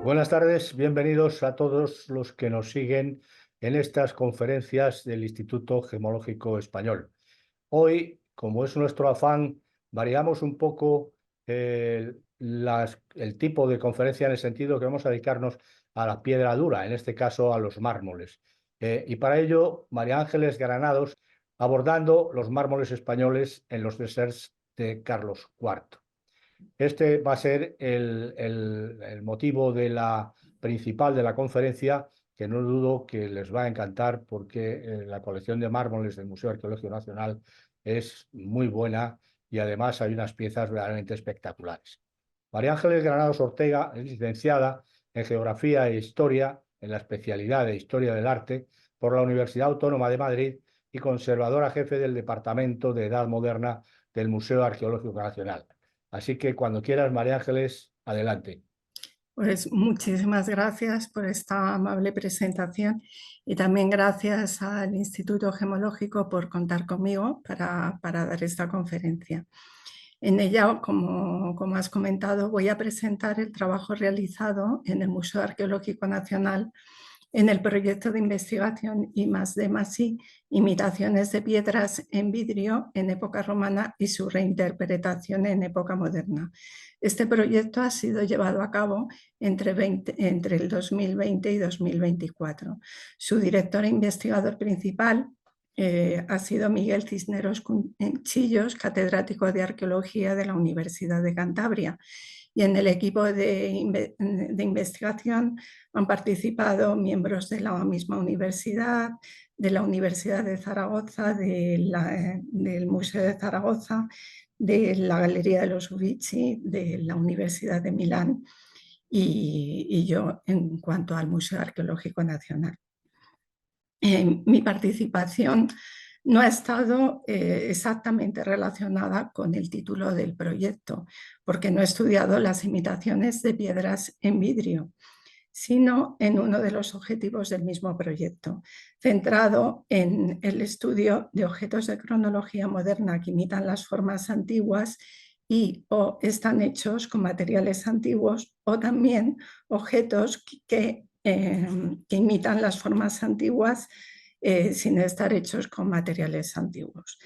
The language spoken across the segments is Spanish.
Buenas tardes, bienvenidos a todos los que nos siguen en estas conferencias del Instituto Gemológico Español. Hoy, como es nuestro afán, variamos un poco el tipo de conferencia en el sentido que vamos a dedicarnos a la piedra dura, en este caso a los mármoles. Y para ello, María Ángeles Granados abordando los mármoles españoles en los deserts de Carlos IV. Este va a ser el motivo principal de la conferencia, que no dudo que les va a encantar porque la colección de mármoles del Museo Arqueológico Nacional es muy buena y además hay unas piezas verdaderamente espectaculares. María Ángeles Granados Ortega es licenciada en Geografía e Historia en la especialidad de Historia del Arte por la Universidad Autónoma de Madrid y conservadora jefe del Departamento de Edad Moderna del Museo Arqueológico Nacional. Así que cuando quieras, María Ángeles, adelante. Pues muchísimas gracias por esta amable presentación y también gracias al Instituto Gemológico por contar conmigo para dar esta conferencia. En ella, como has comentado, voy a presentar el trabajo realizado en el Museo Arqueológico Nacional en el proyecto de investigación I+D+I, imitaciones de piedras en vidrio en época romana y su reinterpretación en época moderna. Este proyecto ha sido llevado a cabo entre el 2020 y 2024. Su director e investigador principal ha sido Miguel Cisneros Chillos, catedrático de Arqueología de la Universidad de Cantabria. Y en el equipo de investigación han participado miembros de la misma universidad, de la Universidad de Zaragoza, del Museo de Zaragoza, de la Galería de los Uffizi, de la Universidad de Milán y yo en cuanto al Museo Arqueológico Nacional. Mi participación no ha estado exactamente relacionada con el título del proyecto, porque no he estudiado las imitaciones de piedras en vidrio, sino en uno de los objetivos del mismo proyecto, centrado en el estudio de objetos de cronología moderna que imitan las formas antiguas y o están hechos con materiales antiguos, o también objetos que imitan las formas antiguas sin estar hechos con materiales antiguos.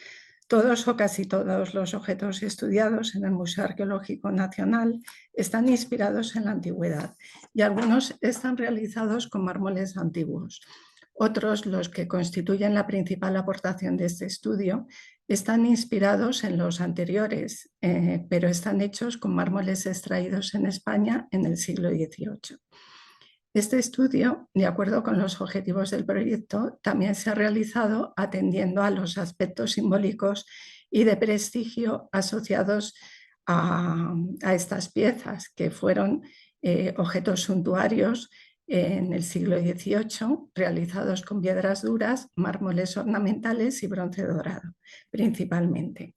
Todos o casi todos los objetos estudiados en el Museo Arqueológico Nacional están inspirados en la antigüedad y algunos están realizados con mármoles antiguos. Otros, los que constituyen la principal aportación de este estudio, están inspirados en los anteriores, pero están hechos con mármoles extraídos en España en el siglo XVIII. Este estudio, de acuerdo con los objetivos del proyecto, también se ha realizado atendiendo a los aspectos simbólicos y de prestigio asociados a estas piezas, que fueron objetos suntuarios en el siglo XVIII, realizados con piedras duras, mármoles ornamentales y bronce dorado, principalmente.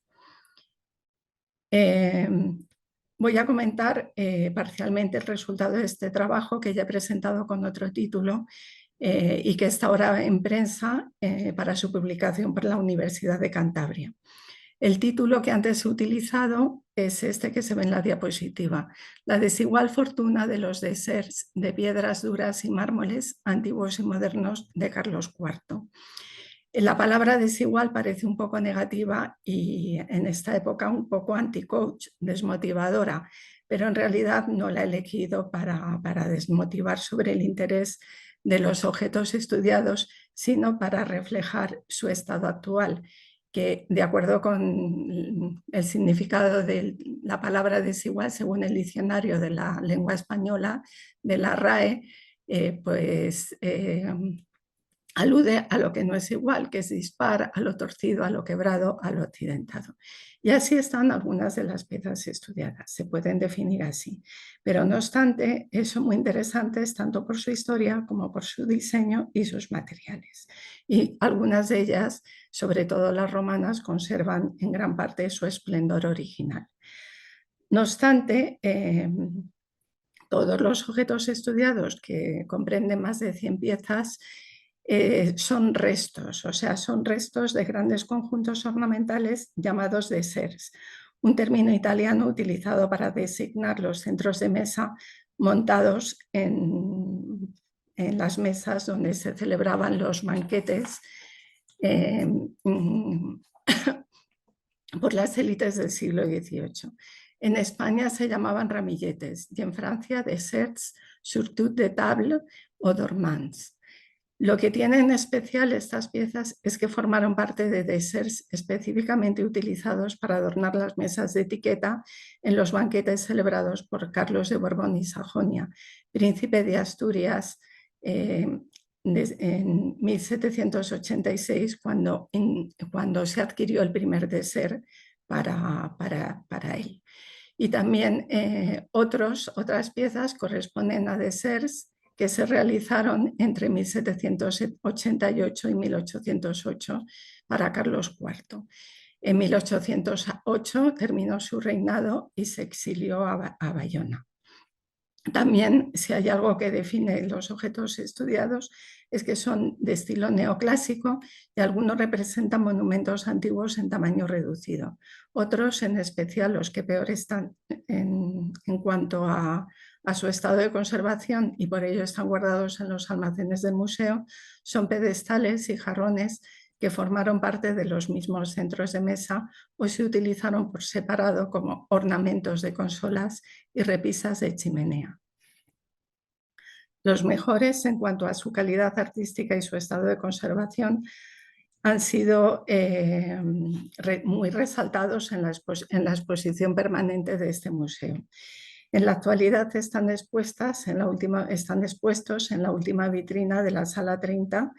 Voy a comentar parcialmente el resultado de este trabajo que ya he presentado con otro título y que está ahora en prensa para su publicación por la Universidad de Cantabria. El título que antes he utilizado es este que se ve en la diapositiva: La desigual fortuna de los deserts de piedras duras y mármoles antiguos y modernos de Carlos IV. La palabra desigual parece un poco negativa y en esta época un poco anti-coach, desmotivadora, pero en realidad no la he elegido para desmotivar sobre el interés de los objetos estudiados, sino para reflejar su estado actual, que de acuerdo con el significado de la palabra desigual, según el diccionario de la lengua española, de la RAE, alude a lo que no es igual, que es dispar, a lo torcido, a lo quebrado, a lo accidentado. Y así están algunas de las piezas estudiadas, se pueden definir así. Pero no obstante, son muy interesantes tanto por su historia como por su diseño y sus materiales. Y algunas de ellas, sobre todo las romanas, conservan en gran parte su esplendor original. No obstante, todos los objetos estudiados, que comprenden más de 100 piezas, son restos, o sea, son restos de grandes conjuntos ornamentales llamados deserts, un término italiano utilizado para designar los centros de mesa montados en las mesas donde se celebraban los banquetes por las élites del siglo XVIII. En España se llamaban ramilletes y en Francia desserts, surtout de table o dormants. Lo que tienen en especial estas piezas es que formaron parte de desserts específicamente utilizados para adornar las mesas de etiqueta en los banquetes celebrados por Carlos de Borbón y Sajonia, príncipe de Asturias, en 1786, cuando se adquirió el primer dessert para él. Y también otras piezas corresponden a desserts que se realizaron entre 1788 y 1808 para Carlos IV. En 1808 terminó su reinado y se exilió a Bayona. También, si hay algo que define los objetos estudiados, es que son de estilo neoclásico y algunos representan monumentos antiguos en tamaño reducido. Otros, en especial los que peor están en cuanto a su estado de conservación y por ello están guardados en los almacenes del museo, son pedestales y jarrones que formaron parte de los mismos centros de mesa o se utilizaron por separado como ornamentos de consolas y repisas de chimenea. Los mejores en cuanto a su calidad artística y su estado de conservación han sido muy resaltados en la exposición permanente de este museo. En la actualidad están expuestos en la última vitrina de la Sala 30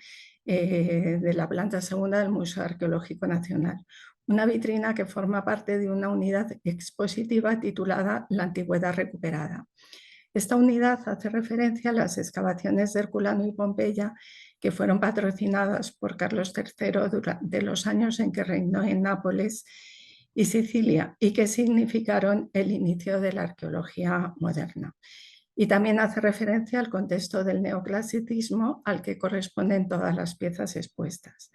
de la planta segunda del Museo Arqueológico Nacional. Una vitrina que forma parte de una unidad expositiva titulada La Antigüedad Recuperada. Esta unidad hace referencia a las excavaciones de Herculano y Pompeya que fueron patrocinadas por Carlos III durante los años en que reinó en Nápoles y Sicilia y que significaron el inicio de la arqueología moderna. Y también hace referencia al contexto del neoclasicismo al que corresponden todas las piezas expuestas.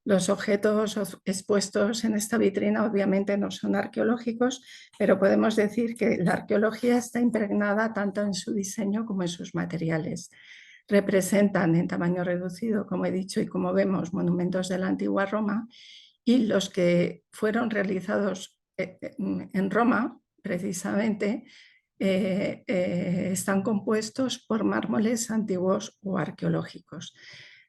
Los objetos expuestos en esta vitrina obviamente no son arqueológicos, pero podemos decir que la arqueología está impregnada tanto en su diseño como en sus materiales. Representan en tamaño reducido, como he dicho y como vemos, monumentos de la antigua Roma, y los que fueron realizados en Roma, precisamente, están compuestos por mármoles antiguos o arqueológicos.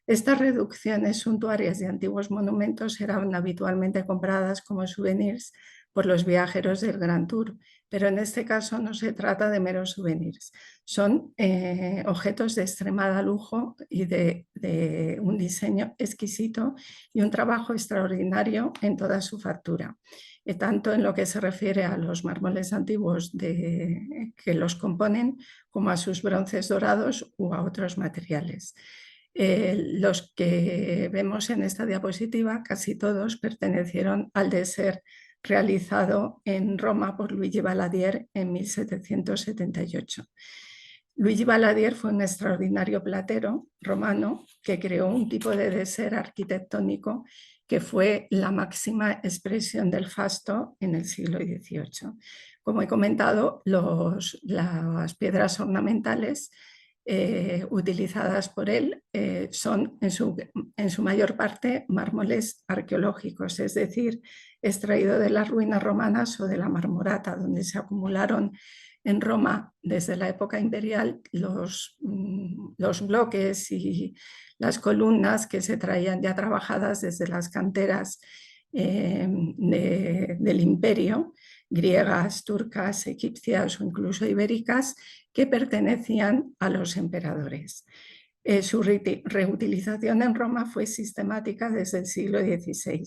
Estas reducciones suntuarias de antiguos monumentos eran habitualmente compradas como souvenirs por los viajeros del Grand Tour, pero en este caso no se trata de meros souvenirs. Son objetos de extremada lujo y de un diseño exquisito y un trabajo extraordinario en toda su factura, tanto en lo que se refiere a los mármoles antiguos que los componen como a sus bronces dorados u a otros materiales. Los que vemos en esta diapositiva, casi todos pertenecieron al dessert realizado en Roma por Luigi Valadier en 1778. Luigi Valadier fue un extraordinario platero romano que creó un tipo de dessert arquitectónico que fue la máxima expresión del fasto en el siglo XVIII. Como he comentado, las piedras ornamentales utilizadas por él son en su mayor parte mármoles arqueológicos, es decir, extraído de las ruinas romanas o de la Marmorata, donde se acumularon en Roma desde la época imperial los bloques y las columnas que se traían ya trabajadas desde las canteras del imperio, griegas, turcas, egipcias o incluso ibéricas, que pertenecían a los emperadores. Su reutilización en Roma fue sistemática desde el siglo XVI,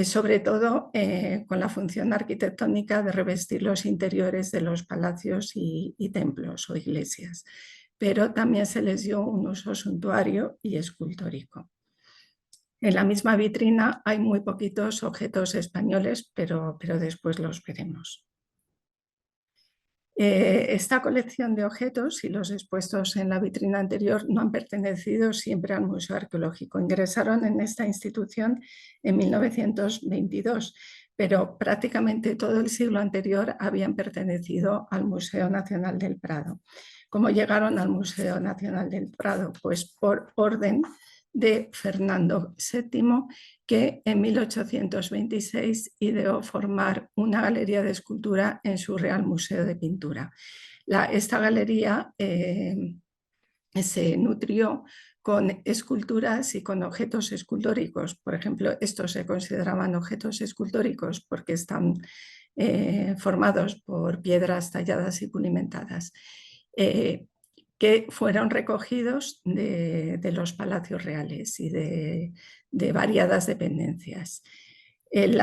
sobre todo con la función arquitectónica de revestir los interiores de los palacios y templos o iglesias, pero también se les dio un uso suntuario y escultórico. En la misma vitrina hay muy poquitos objetos españoles, pero después los veremos. Esta colección de objetos y los expuestos en la vitrina anterior no han pertenecido siempre al Museo Arqueológico. Ingresaron en esta institución en 1922, pero prácticamente todo el siglo anterior habían pertenecido al Museo Nacional del Prado. ¿Cómo llegaron al Museo Nacional del Prado? Pues por orden de Fernando VII, que en 1826 ideó formar una galería de escultura en su Real Museo de Pintura. Esta galería se nutrió con esculturas y con objetos escultóricos. Por ejemplo, estos se consideraban objetos escultóricos porque están formados por piedras talladas y pulimentadas, que fueron recogidos de los palacios reales y de variadas dependencias. El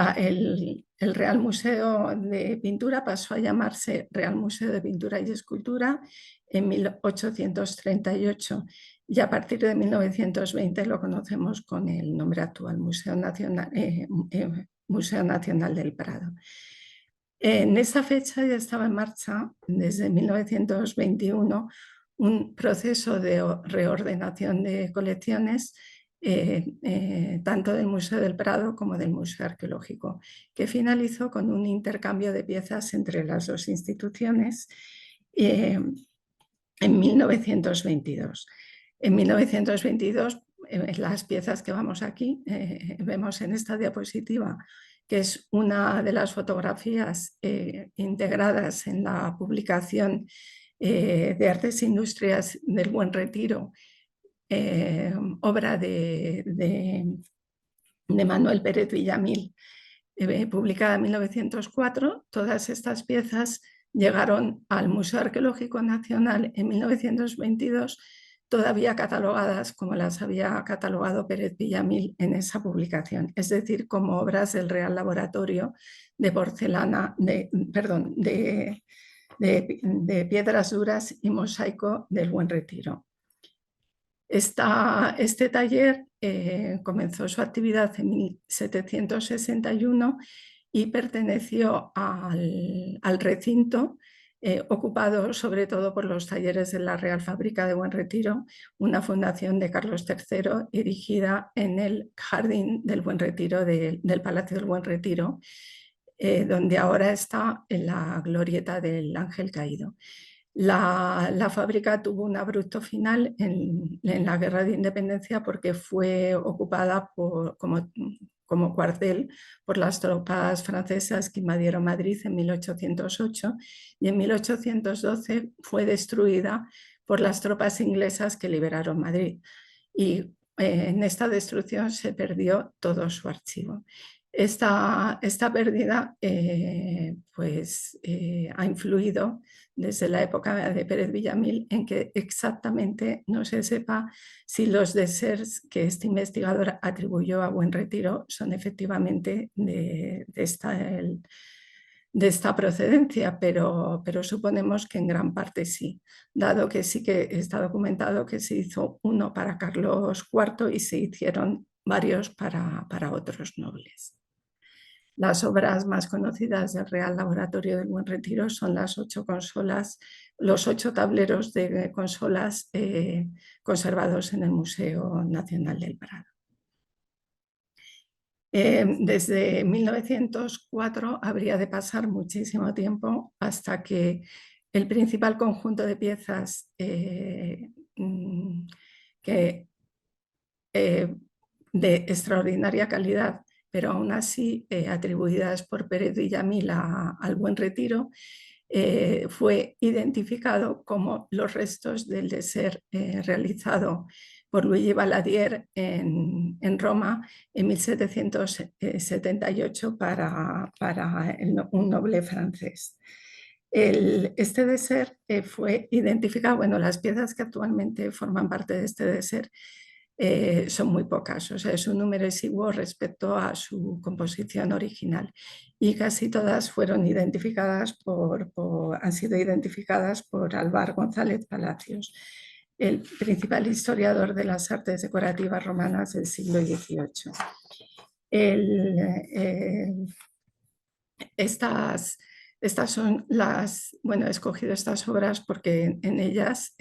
Real Museo de Pintura pasó a llamarse Real Museo de Pintura y Escultura en 1838 y a partir de 1920 lo conocemos con el nombre actual, Museo Nacional del Prado. En esa fecha ya estaba en marcha, desde 1921, un proceso de reordenación de colecciones tanto del Museo del Prado como del Museo Arqueológico, que finalizó con un intercambio de piezas entre las dos instituciones en 1922. En 1922, las piezas que vamos aquí, vemos en esta diapositiva, que es una de las fotografías integradas en la publicación de Artes e Industrias del Buen Retiro, obra de Manuel Pérez Villamil, publicada en 1904. Todas estas piezas llegaron al Museo Arqueológico Nacional en 1922, todavía catalogadas como las había catalogado Pérez Villamil en esa publicación, es decir, como obras del Real Laboratorio de porcelana, de piedras duras y mosaico del Buen Retiro. Este taller comenzó su actividad en 1761 y perteneció al recinto ocupado sobre todo por los talleres de la Real Fábrica de Buen Retiro, una fundación de Carlos III erigida en el Jardín del Buen Retiro, del Palacio del Buen Retiro, donde ahora está en la glorieta del Ángel Caído. La fábrica tuvo un abrupto final en la Guerra de Independencia porque fue ocupada como cuartel por las tropas francesas que invadieron Madrid en 1808 y en 1812 fue destruida por las tropas inglesas que liberaron Madrid. Y en esta destrucción se perdió todo su archivo. Esta pérdida ha influido desde la época de Pérez Villamil en que exactamente no se sepa si los deserts que este investigador atribuyó a Buen Retiro son efectivamente de esta procedencia, pero suponemos que en gran parte sí, dado que sí que está documentado que se hizo uno para Carlos IV y se hicieron varios para otros nobles. Las obras más conocidas del Real Laboratorio del Buen Retiro son las 8 consolas, los 8 tableros de consolas conservados en el Museo Nacional del Prado. Desde 1904 habría de pasar muchísimo tiempo hasta que el principal conjunto de piezas de extraordinaria calidad, pero aún así atribuidas por Pérez Villamil al Buen Retiro, fue identificado como los restos del désert realizado por Luigi Balladir en Roma en 1778 para un noble francés. Este désert fue identificado, bueno, las piezas que actualmente forman parte de este désert son muy pocas, o sea, es un número exiguo respecto a su composición original y casi todas fueron identificadas han sido identificadas por Álvar González Palacios, el principal historiador de las artes decorativas romanas del siglo XVIII. Estas son he escogido estas obras porque en ellas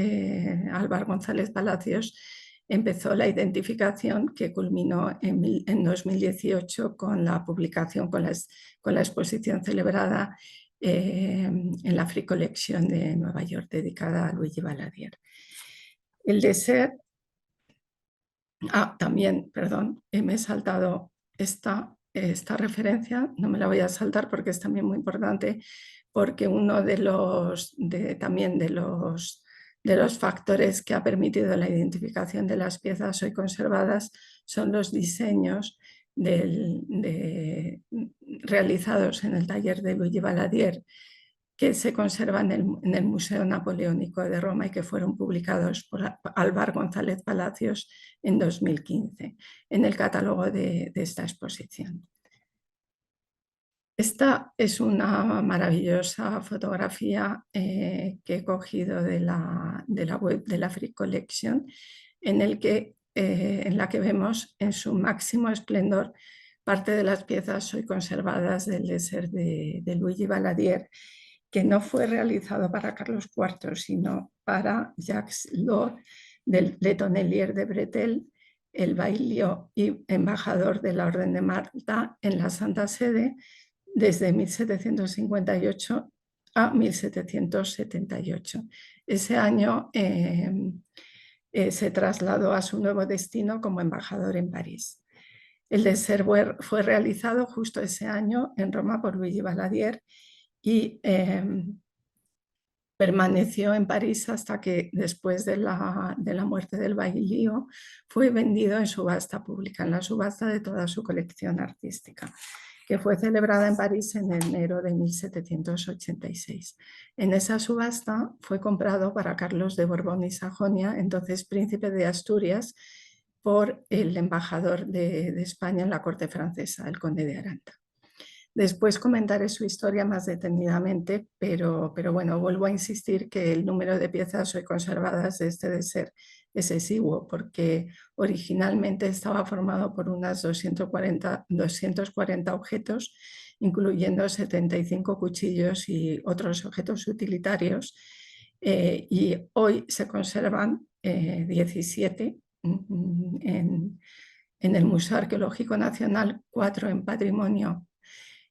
Álvar González Palacios empezó la identificación que culminó en 2018 con la publicación, con la exposición celebrada en la Free Collection de Nueva York, dedicada a Luigi Valadier. El dessert, también, perdón, me he saltado esta referencia, no me la voy a saltar porque es también muy importante, porque uno de los factores que ha permitido la identificación de las piezas hoy conservadas son los diseños realizados en el taller de Luigi Valadier, que se conservan en el Museo Napoleónico de Roma y que fueron publicados por Álvar González Palacios en 2015 en el catálogo de esta exposición. Esta es una maravillosa fotografía que he cogido de la web de la Free Collection, en la que vemos en su máximo esplendor parte de las piezas hoy conservadas del dessert de Luigi Valadier, que no fue realizado para Carlos IV, sino para Jacques Lord del Le Tonnelier de Bretel, el bailio y embajador de la Orden de Malta en la Santa Sede desde 1758 a 1778. Ese año se trasladó a su nuevo destino como embajador en París. El dessert fue realizado justo ese año en Roma por Luigi Valadier y permaneció en París hasta que, después de la muerte del bailío, fue vendido en subasta pública, en la subasta de toda su colección artística, que fue celebrada en París en enero de 1786. En esa subasta fue comprado para Carlos de Borbón y Sajonia, entonces príncipe de Asturias, por el embajador de España en la corte francesa, el conde de Aranda. Después comentaré su historia más detenidamente, pero bueno, vuelvo a insistir que el número de piezas hoy conservadas de este dessert es exiguo, porque originalmente estaba formado por unas 240 objetos, incluyendo 75 cuchillos y otros objetos utilitarios, y hoy se conservan 17 en el Museo Arqueológico Nacional, 4 en Patrimonio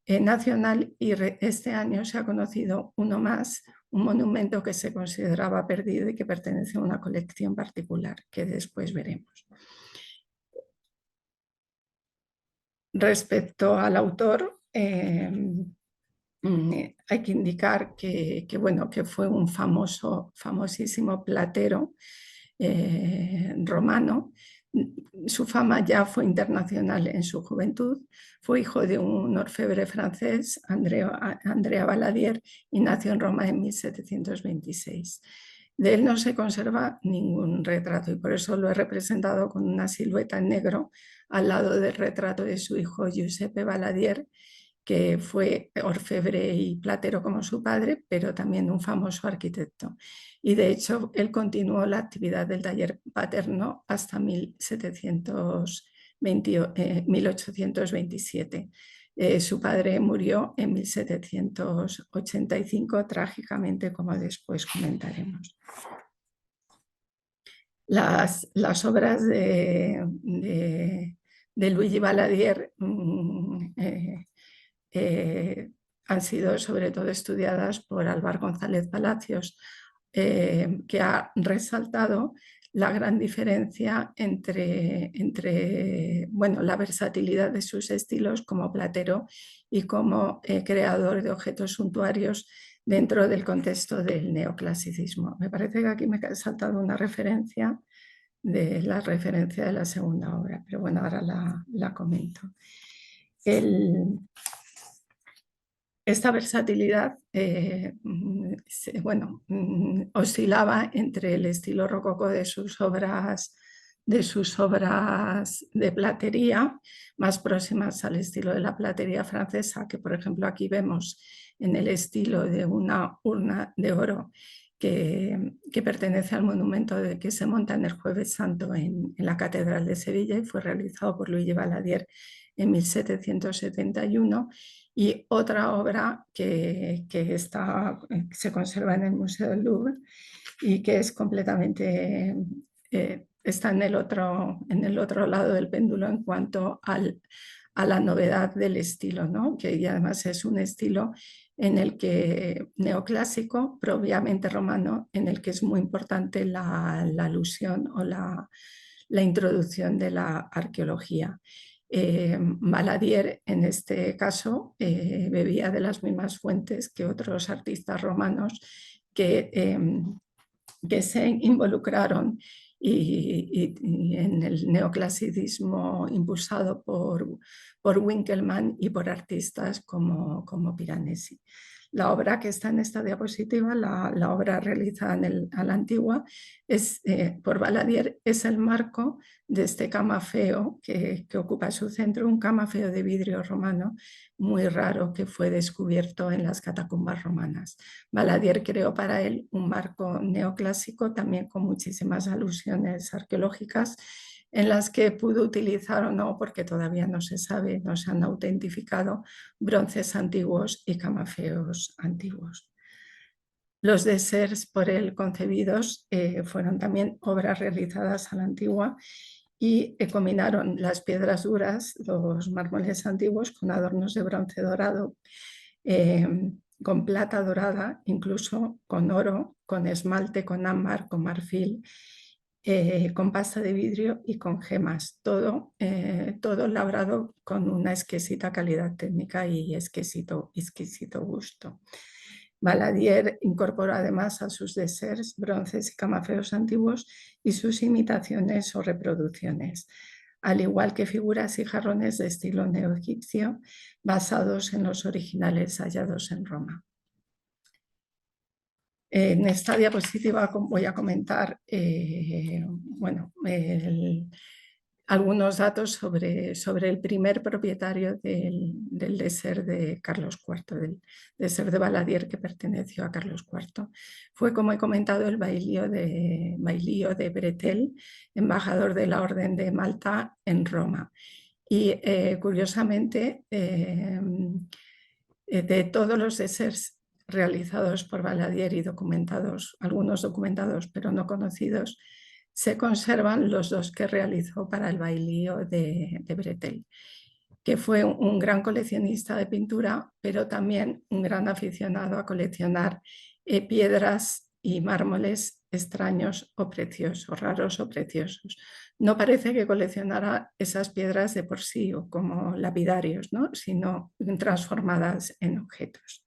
Nacional, y este año se ha conocido uno más, un monumento que se consideraba perdido y que pertenece a una colección particular, que después veremos. Respecto al autor, hay que indicar que fue un famosísimo platero romano. Su fama ya fue internacional en su juventud. Fue hijo de un orfebre francés, Andrea Valadier, y nació en Roma en 1726. De él no se conserva ningún retrato y por eso lo he representado con una silueta en negro al lado del retrato de su hijo Giuseppe Valadier, que fue orfebre y platero como su padre, pero también un famoso arquitecto. Y de hecho, él continuó la actividad del taller paterno hasta 1827. Su padre murió en 1785, trágicamente, como después comentaremos. Las obras de Luigi Valadier han sido sobre todo estudiadas por Álvar González Palacios, que ha resaltado la gran diferencia entre la versatilidad de sus estilos como platero y como creador de objetos suntuarios dentro del contexto del neoclasicismo. Me parece que aquí me he saltado una referencia de la segunda obra, pero bueno, ahora la comento. Esta versatilidad oscilaba entre el estilo rococó de sus obras de platería, más próximas al estilo de la platería francesa, que por ejemplo aquí vemos en el estilo de una urna de oro que pertenece al monumento que se monta en el Jueves Santo en la Catedral de Sevilla y fue realizado por Luigi Valadier en 1771, y otra obra que se conserva en el Museo del Louvre y que es completamente está en el otro lado del péndulo en cuanto a la novedad del estilo, ¿no? Que además es un estilo en el que neoclásico, propiamente romano, en el que es muy importante la alusión o la introducción de la arqueología. Valadier, en este caso, bebía de las mismas fuentes que otros artistas romanos que se involucraron y en el neoclasicismo impulsado por Winkelmann y por artistas como Piranesi. La obra que está en esta diapositiva, la obra realizada a la antigua, por Valadier, es el marco de este camafeo que ocupa su centro, un camafeo de vidrio romano muy raro que fue descubierto en las catacumbas romanas. Valadier creó para él un marco neoclásico, también con muchísimas alusiones arqueológicas, en las que pudo utilizar o no, porque todavía no se sabe, no se han autentificado, bronces antiguos y camafeos antiguos. Los deserts por él concebidos fueron también obras realizadas a la antigua y combinaron las piedras duras, los mármoles antiguos, con adornos de bronce dorado, con plata dorada, incluso con oro, con esmalte, con ámbar, con marfil, con pasta de vidrio y con gemas, todo labrado con una exquisita calidad técnica y exquisito gusto. Valadier incorporó además a sus deserts bronces y camafeos antiguos y sus imitaciones o reproducciones, al igual que figuras y jarrones de estilo neoegipcio basados en los originales hallados en Roma. En esta diapositiva voy a comentar algunos datos sobre el primer propietario del désert de Carlos IV, del désert de Valadier que perteneció a Carlos IV. Fue, como he comentado, el bailío de Bretel, embajador de la Orden de Malta en Roma. Y curiosamente, de todos los déserts realizados por Valadier y documentados, algunos documentados pero no conocidos, se conservan los dos que realizó para el bailío de Bretel, que fue un gran coleccionista de pintura, pero también un gran aficionado a coleccionar piedras y mármoles extraños o preciosos, raros o preciosos. No parece que coleccionara esas piedras de por sí o como lapidarios, ¿no? Sino transformadas en objetos.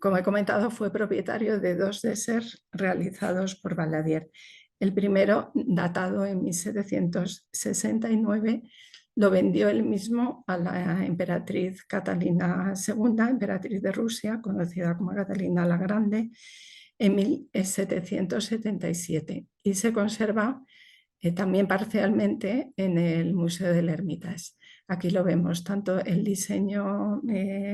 Como he comentado, fue propietario de dos deserts realizados por Valadier. El primero, datado en 1769, lo vendió él mismo a la emperatriz Catalina II, emperatriz de Rusia, conocida como Catalina la Grande, en 1777 y se conserva también parcialmente en el Museo del Hermitage. Aquí lo vemos, tanto el diseño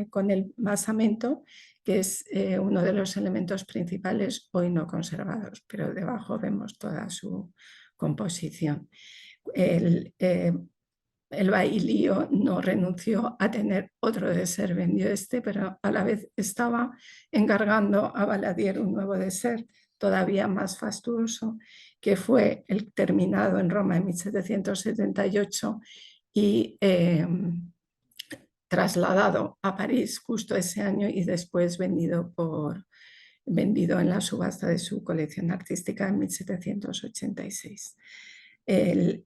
con el basamento, que es uno de los elementos principales hoy no conservados, pero debajo vemos toda su composición. El bailío no renunció a tener otro désert, vendió pero a la vez estaba encargando a Valadier un nuevo désert todavía más fastuoso, que fue el terminado en Roma en 1778 y trasladado a París justo ese año y después vendido en la subasta de su colección artística en 1786.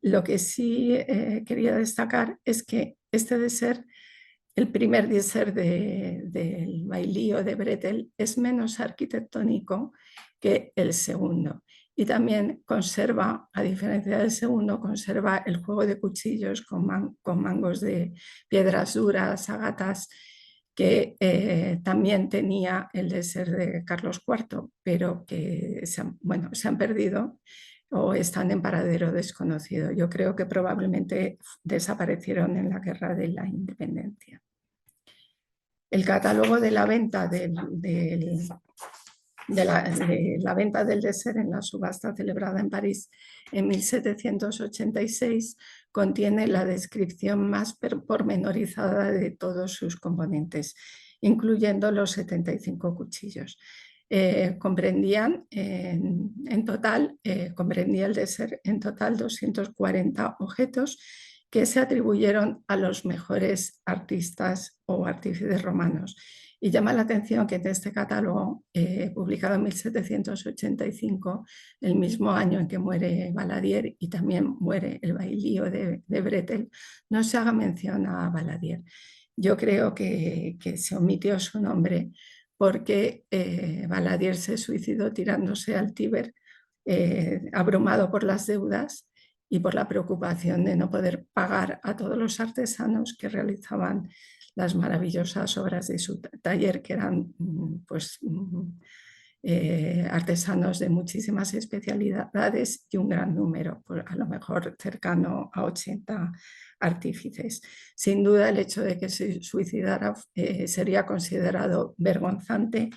Lo que sí quería destacar es que este désert, el primer désert del bailío de Bretel, es menos arquitectónico que el segundo. Y también conserva, a diferencia del segundo, conserva el juego de cuchillos con mangos de piedras duras, ágatas, que también tenía el désert de Carlos IV, pero que se han perdido o están en paradero desconocido. Yo creo que probablemente desaparecieron en la Guerra de la Independencia. El catálogo de la venta del désert en la subasta celebrada en París en 1786 contiene la descripción más pormenorizada de todos sus componentes, incluyendo los 75 cuchillos. comprendían en total, comprendía el désert en total 240 objetos que se atribuyeron a los mejores artistas o artífices romanos. Y llama la atención que en este catálogo, publicado en 1785, el mismo año en que muere Valadier y también muere el bailío de Bretel, no se haga mención a Valadier. Yo creo que se omitió su nombre porque Valadier se suicidó tirándose al Tíber, abrumado por las deudas y por la preocupación de no poder pagar a todos los artesanos que realizaban las maravillosas obras de su taller, que eran pues, artesanos de muchísimas especialidades y un gran número, pues, a lo mejor cercano a 80 artífices. Sin duda, el hecho de que se suicidara sería considerado vergonzante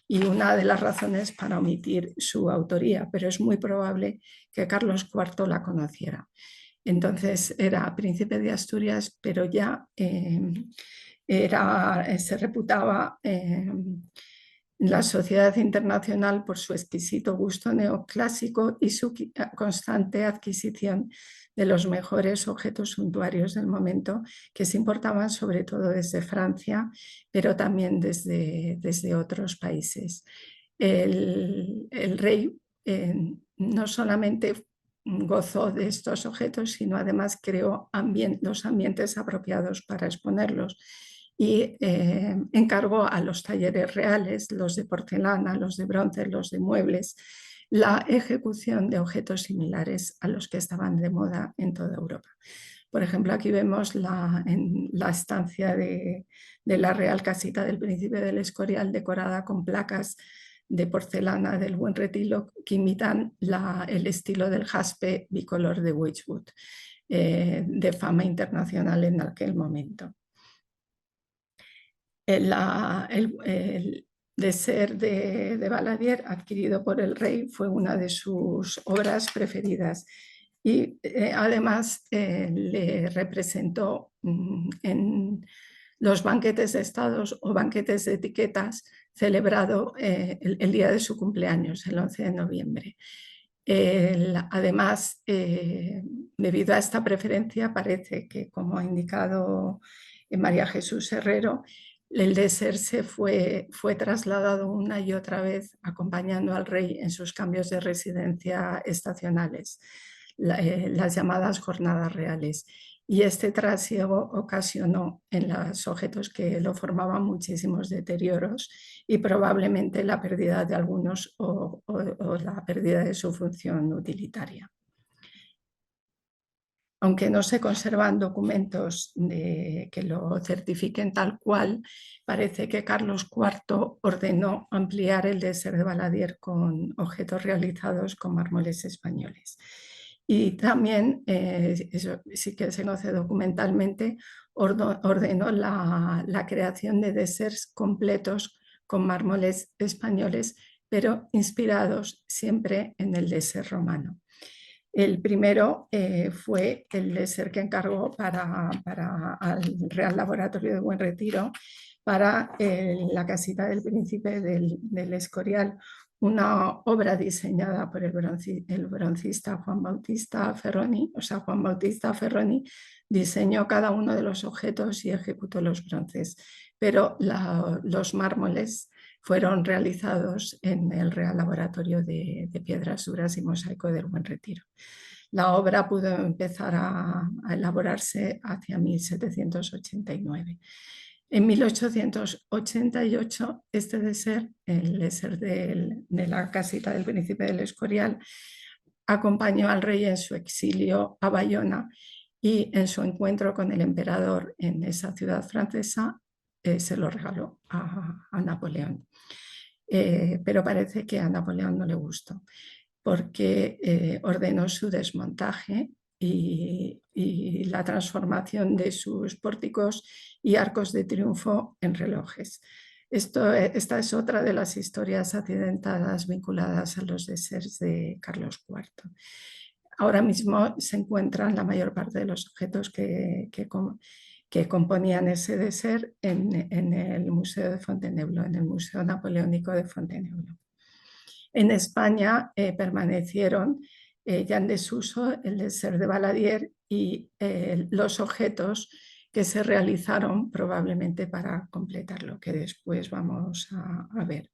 y una de las razones para omitir su autoría, pero es muy probable que Carlos IV la conociera. Entonces era príncipe de Asturias, pero ya se reputaba la sociedad internacional por su exquisito gusto neoclásico y su constante adquisición de los mejores objetos suntuarios del momento, que se importaban sobre todo desde Francia, pero también desde otros países. El rey no solamente gozó de estos objetos, sino además creó los ambientes apropiados para exponerlos y encargó a los talleres reales, los de porcelana, los de bronce, los de muebles, la ejecución de objetos similares a los que estaban de moda en toda Europa. Por ejemplo, aquí vemos en la estancia de la Real Casita del Príncipe del Escorial, decorada con placas de porcelana del Buen Retiro que imitan el estilo del jaspe bicolor de Wedgwood, de fama internacional en aquel momento. El désert de Valadier, adquirido por el rey, fue una de sus obras preferidas y además le representó en los banquetes de estados o banquetes de etiquetas celebrado el día de su cumpleaños, el 11 de noviembre. Además, debido a esta preferencia, parece que, como ha indicado María Jesús Herrero, el désert fue trasladado una y otra vez acompañando al rey en sus cambios de residencia estacionales, las llamadas jornadas reales. Y este trasiego ocasionó en los objetos que lo formaban muchísimos deterioros y probablemente la pérdida de algunos o la pérdida de su función utilitaria. Aunque no se conservan documentos que lo certifiquen tal cual, parece que Carlos IV ordenó ampliar el désert de Valadier con objetos realizados con mármoles españoles. Y también, eso sí que se conoce documentalmente, ordenó la creación de déserts completos con mármoles españoles, pero inspirados siempre en el désert romano. El primero fue el désert que encargó al Real Laboratorio de Buen Retiro para la casita del Príncipe del Escorial, una obra diseñada por el broncista Juan Bautista Ferroni. O sea, Juan Bautista Ferroni diseñó cada uno de los objetos y ejecutó los bronces, pero los mármoles fueron realizados en el Real Laboratorio de Piedras Duras y Mosaico del Buen Retiro. La obra pudo empezar a elaborarse hacia 1789. En 1888, este désert, el désert de la casita del Príncipe del Escorial, acompañó al rey en su exilio a Bayona y en su encuentro con el emperador en esa ciudad francesa se lo regaló a Napoleón. Pero parece que a Napoleón no le gustó, porque ordenó su desmontaje y la transformación de sus pórticos y arcos de triunfo en relojes. Esta es otra de las historias accidentadas vinculadas a los déserts de Carlos IV. Ahora mismo se encuentran la mayor parte de los objetos que componían ese désert en el Museo de Fontainebleau, en el Museo Napoleónico de Fontainebleau. En España permanecieron ya en desuso el désert de Valadier y los objetos que se realizaron probablemente para completarlo, que después vamos a ver.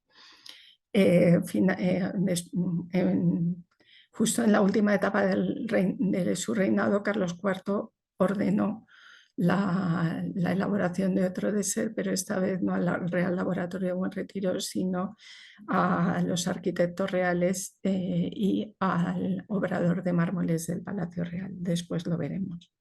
Justo en la última etapa de su reinado, Carlos IV ordenó la elaboración de otro désert, pero esta vez no al Real Laboratorio de Buen Retiro, sino a los arquitectos reales y al obrador de mármoles del Palacio Real. Después lo veremos.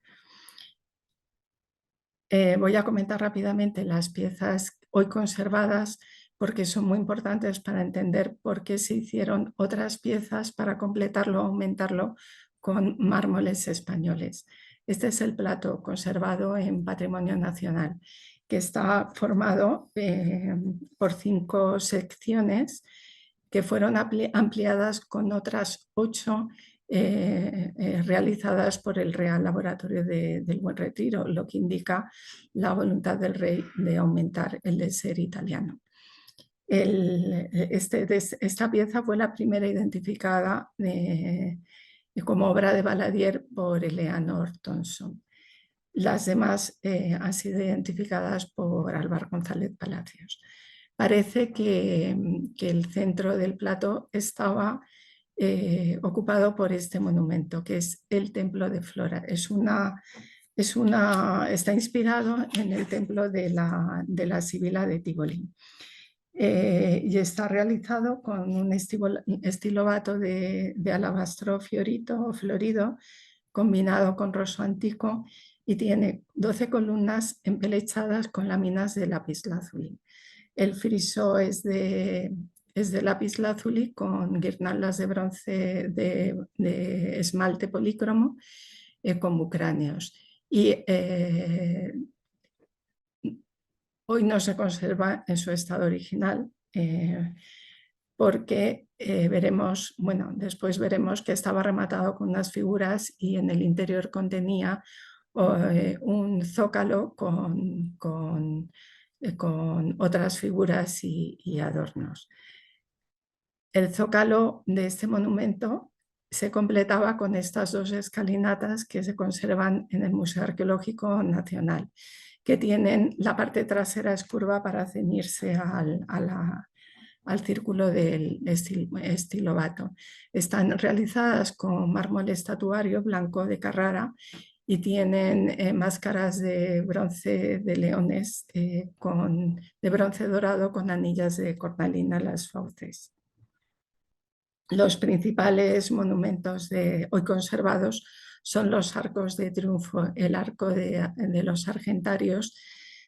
Voy a comentar rápidamente las piezas hoy conservadas porque son muy importantes para entender por qué se hicieron otras piezas para completarlo o aumentarlo con mármoles españoles. Este es el plato conservado en Patrimonio Nacional, que está formado por 5 secciones que fueron ampliadas con otras 8 realizadas por el Real Laboratorio del Buen Retiro, lo que indica la voluntad del rey de aumentar el désert italiano. Esta pieza fue la primera identificada como obra de Valadier por Eleanor Thomson. Las demás han sido identificadas por Álvaro González Palacios. Parece que el centro del plato estaba ocupado por este monumento, que es el Templo de Flora. Está inspirado en el templo de la Sibila de Tivoli. Y está realizado con un estilobato de alabastro florido combinado con rosso antico y tiene 12 columnas empelechadas con láminas de lapislázuli. El friso es de lapislázuli con guirnaldas de bronce de esmalte polícromo con bucráneos. Y hoy no se conserva en su estado original porque después veremos que estaba rematado con unas figuras y en el interior contenía un zócalo con otras figuras y adornos. El zócalo de este monumento se completaba con estas 2 escalinatas que se conservan en el Museo Arqueológico Nacional, que tienen la parte trasera es curva para ceñirse al círculo del estilobato. Están realizadas con mármol estatuario blanco de Carrara y tienen máscaras de bronce de leones de bronce dorado con anillas de cornalina en las fauces. Los principales monumentos hoy conservados son los arcos de triunfo, el arco de los argentarios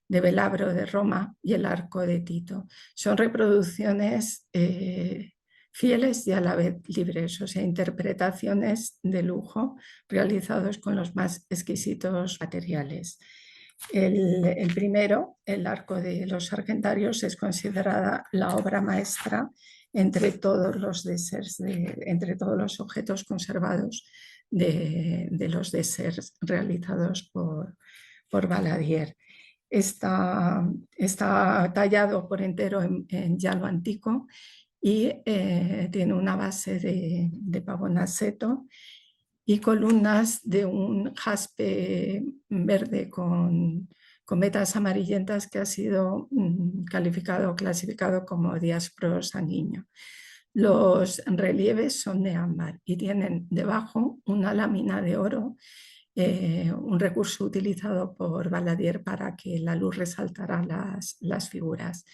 de Velabro de Roma y el arco de Tito. Son reproducciones fieles y a la vez libres, o sea, interpretaciones de lujo realizados con los más exquisitos materiales. El primero, el arco de los argentarios, es considerada la obra maestra entre todos los deserts, entre todos los objetos conservados de los deserts realizados por Valadier. Está tallado por entero en llano antico y tiene una base de pavonaceto y columnas de un jaspe verde con vetas amarillentas que ha sido clasificado como diásporo sanguíneo. Los relieves son de ámbar y tienen debajo una lámina de oro, un recurso utilizado por Valadier para que la luz resaltara las figuras.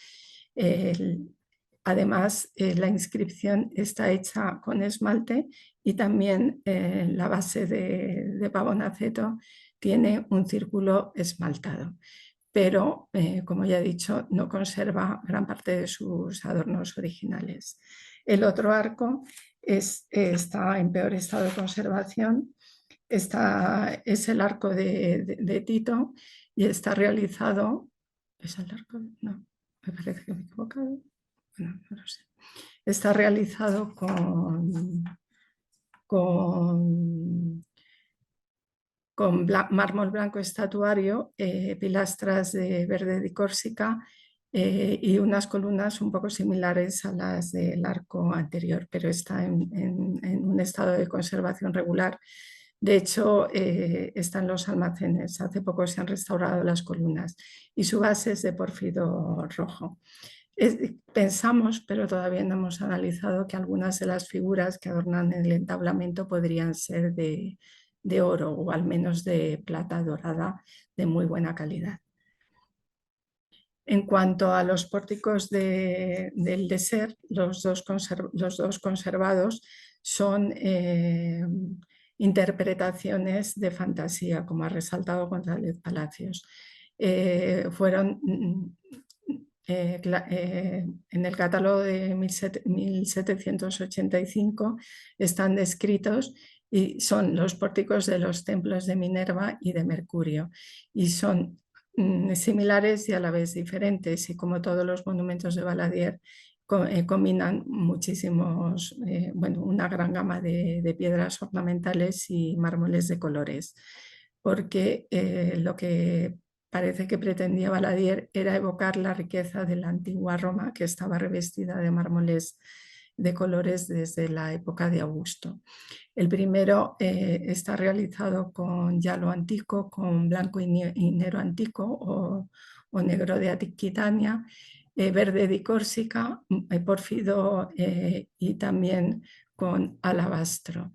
Además, la inscripción está hecha con esmalte y también la base de pavonaceto tiene un círculo esmaltado, pero como ya he dicho, no conserva gran parte de sus adornos originales. El otro arco está en peor estado de conservación. Es el arco de Tito y está realizado... ¿Es el arco? No, me parece que me he equivocado. No lo sé. Está realizado con mármol blanco estatuario, pilastras de verde de Córsica y unas columnas un poco similares a las del arco anterior, pero está en un estado de conservación regular. De hecho, están los almacenes. Hace poco se han restaurado las columnas y su base es de pórfido rojo. Pensamos, pero todavía no hemos analizado, que algunas de las figuras que adornan el entablamento podrían ser de oro o al menos de plata dorada de muy buena calidad. En cuanto a los pórticos del Dessert, los dos conservados son interpretaciones de fantasía, como ha resaltado González Palacios. Fueron en el catálogo de 1785 están descritos y son los pórticos de los templos de Minerva y de Mercurio, y son similares y a la vez diferentes, y como todos los monumentos de Valadier combinan muchísimos, una gran gama de piedras ornamentales y mármoles de colores, porque lo que parece que pretendía Valadier era evocar la riqueza de la antigua Roma, que estaba revestida de mármoles de colores desde la época de Augusto. El primero está realizado con yalo antico, con blanco y negro antico o negro de Aquitania, verde de Córcega, pórfido y también con alabastro.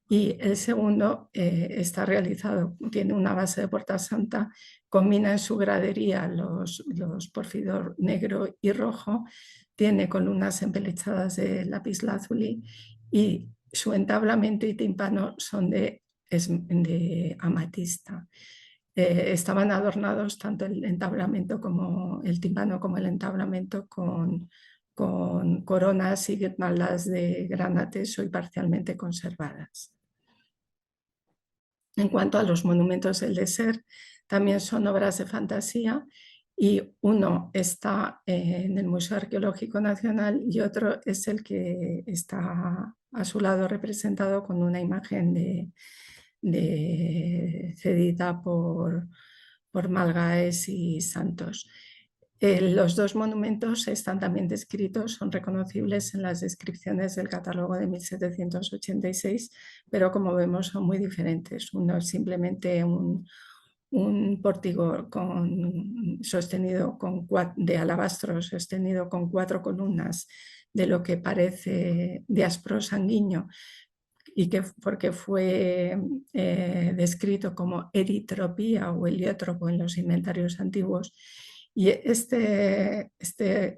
Y el segundo está realizado, tiene una base de Porta Santa, combina en su gradería los pórfido negro y rojo, tiene columnas empelechadas de lapislázuli y su entablamento y tímpano son de amatista. Estaban adornados tanto el entablamento como el tímpano como el entablamento con coronas y guirnaldas de granates hoy parcialmente conservadas. En cuanto a los monumentos del Dessert, también son obras de fantasía, y uno está en el Museo Arqueológico Nacional y otro es el que está a su lado representado con una imagen cedida por Malgaes y Santos. Los dos monumentos están también descritos, son reconocibles en las descripciones del catálogo de 1786, pero como vemos son muy diferentes. Uno es simplemente un pórtico sostenido de alabastro, sostenido con 4 columnas, de lo que parece diásporo sanguíneo, y porque fue descrito como eritropía o heliótropo en los inventarios antiguos. Y este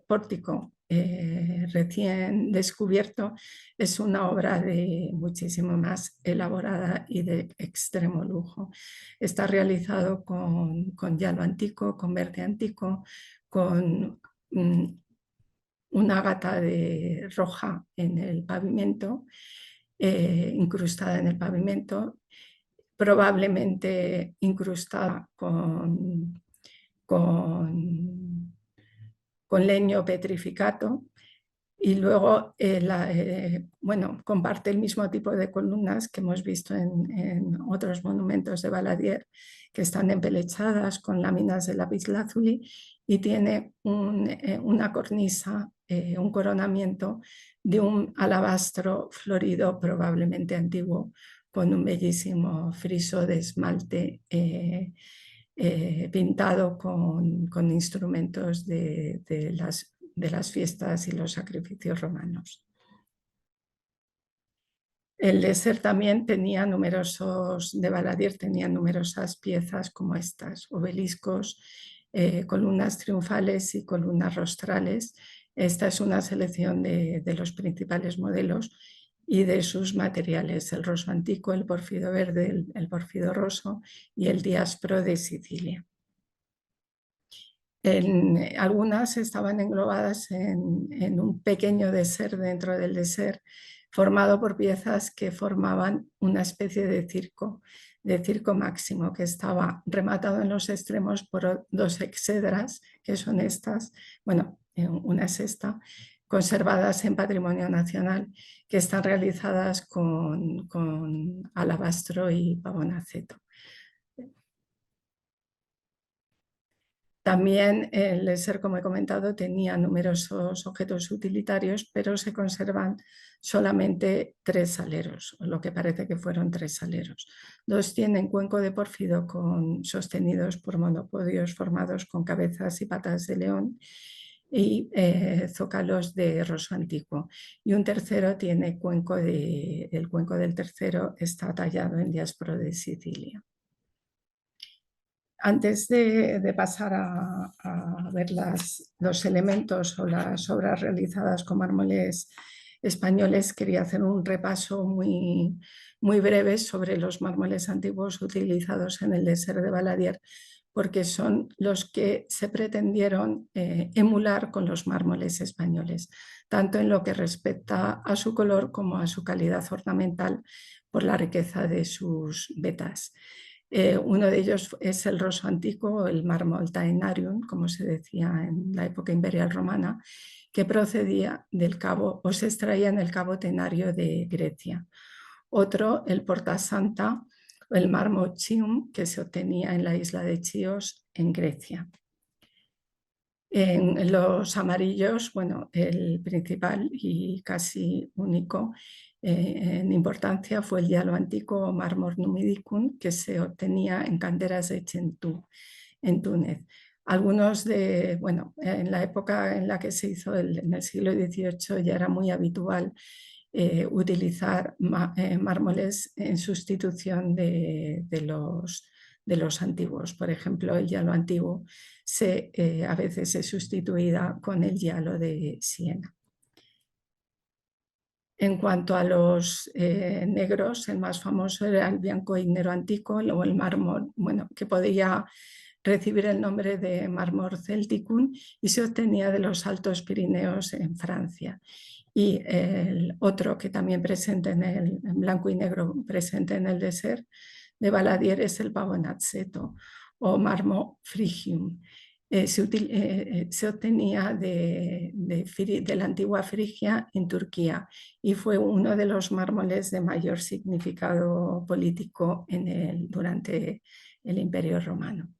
pórtico recién descubierto es una obra de muchísimo más elaborada y de extremo lujo. Está realizado con yalo antico, con verde antico, con una gata roja en el pavimento, incrustada en el pavimento, probablemente incrustada con leño petrificado, y luego comparte el mismo tipo de columnas que hemos visto en otros monumentos de Valadier, que están empelechadas con láminas de lapislázuli, y tiene una cornisa, un coronamiento de un alabastro florido probablemente antiguo, con un bellísimo friso de esmalte pintado con instrumentos de las fiestas y los sacrificios romanos. El Dessert también tenía de Valadier tenía numerosas piezas como estas, obeliscos, columnas triunfales y columnas rostrales. Esta es una selección de los principales modelos y de sus materiales: el roso antico, el pórfido verde, el pórfido roso y el diásporo de Sicilia. Algunas estaban englobadas en un pequeño Dessert dentro del Dessert, formado por piezas que formaban una especie de circo máximo, que estaba rematado en los extremos por 2 exedras, que son estas, una es esta, conservadas en Patrimonio Nacional, que están realizadas con alabastro y pavonaceto. También el Leser, como he comentado, tenía numerosos objetos utilitarios, pero se conservan solamente 3 saleros, o lo que parece que fueron 3 saleros. 2 tienen cuenco de pórfido sostenidos por monopodios formados con cabezas y patas de león y zócalos de roso antiguo. Y un tercero tiene el cuenco del tercero está tallado en diásporo de Sicilia. Antes de pasar a ver los elementos o las obras realizadas con mármoles españoles, quería hacer un repaso muy, muy breve sobre los mármoles antiguos utilizados en el Leser de Valadier, porque son los que se pretendieron emular con los mármoles españoles, tanto en lo que respecta a su color como a su calidad ornamental por la riqueza de sus vetas. Uno de ellos es el roso antiguo, el mármol taenarium, como se decía en la época imperial romana, que procedía del cabo o se extraía en el cabo Tenario de Grecia. Otro, el portasanta, el mármol chium, que se obtenía en la isla de Chios, en Grecia. En los amarillos, bueno, el principal y casi único en importancia fue el hialo antiguo mármol numidicum, que se obtenía en canteras de Chentú, en Túnez. En la época en la que se hizo, en el siglo XVIII, ya era muy habitual utilizar mármoles en sustitución de los antiguos. Por ejemplo, el hialo antiguo a veces se sustituía con el hialo de Siena. En cuanto a los negros, el más famoso era el bianco ignero antico o el mármol, que podía recibir el nombre de mármol celticum y se obtenía de los Altos Pirineos en Francia. Y el otro que también presente en blanco y negro presente en el Leser de Valadier es el pavonazzeto o mármol frigium. Se obtenía de la antigua Frigia en Turquía y fue uno de los mármoles de mayor significado político durante el Imperio Romano.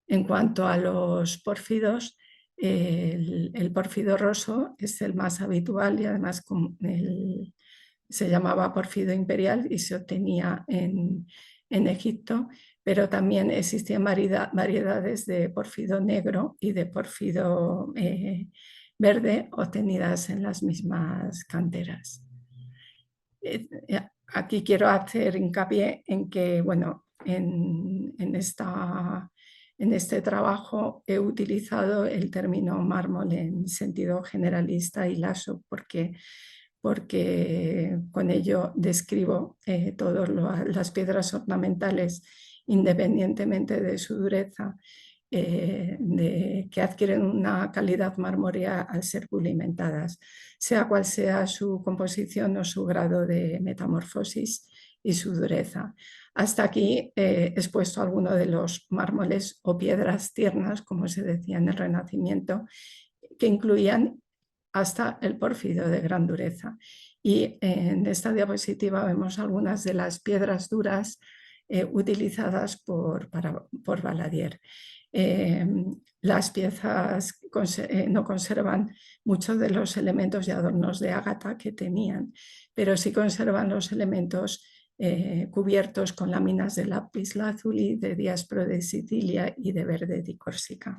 En cuanto a los pórfidos, el pórfido roso es el más habitual y además se llamaba pórfido imperial y se obtenía en Egipto, pero también existían variedades de pórfido negro y de pórfido verde obtenidas en las mismas canteras. Aquí quiero hacer hincapié en que, bueno, en este trabajo he utilizado el término mármol en sentido generalista y laso porque con ello describo todas las piedras ornamentales independientemente de su dureza, que adquieren una calidad marmórea al ser pulimentadas, sea cual sea su composición o su grado de metamorfosis y su dureza. Hasta aquí he expuesto algunos de los mármoles o piedras tiernas, como se decía en el Renacimiento, que incluían hasta el pórfido de gran dureza. Y en esta diapositiva vemos algunas de las piedras duras utilizadas por Valadier. Las piezas no conservan muchos de los elementos y adornos de ágata que tenían, pero sí conservan los elementos cubiertos con láminas de lápiz lazuli, de diásporo de Sicilia y de verde di Córsica.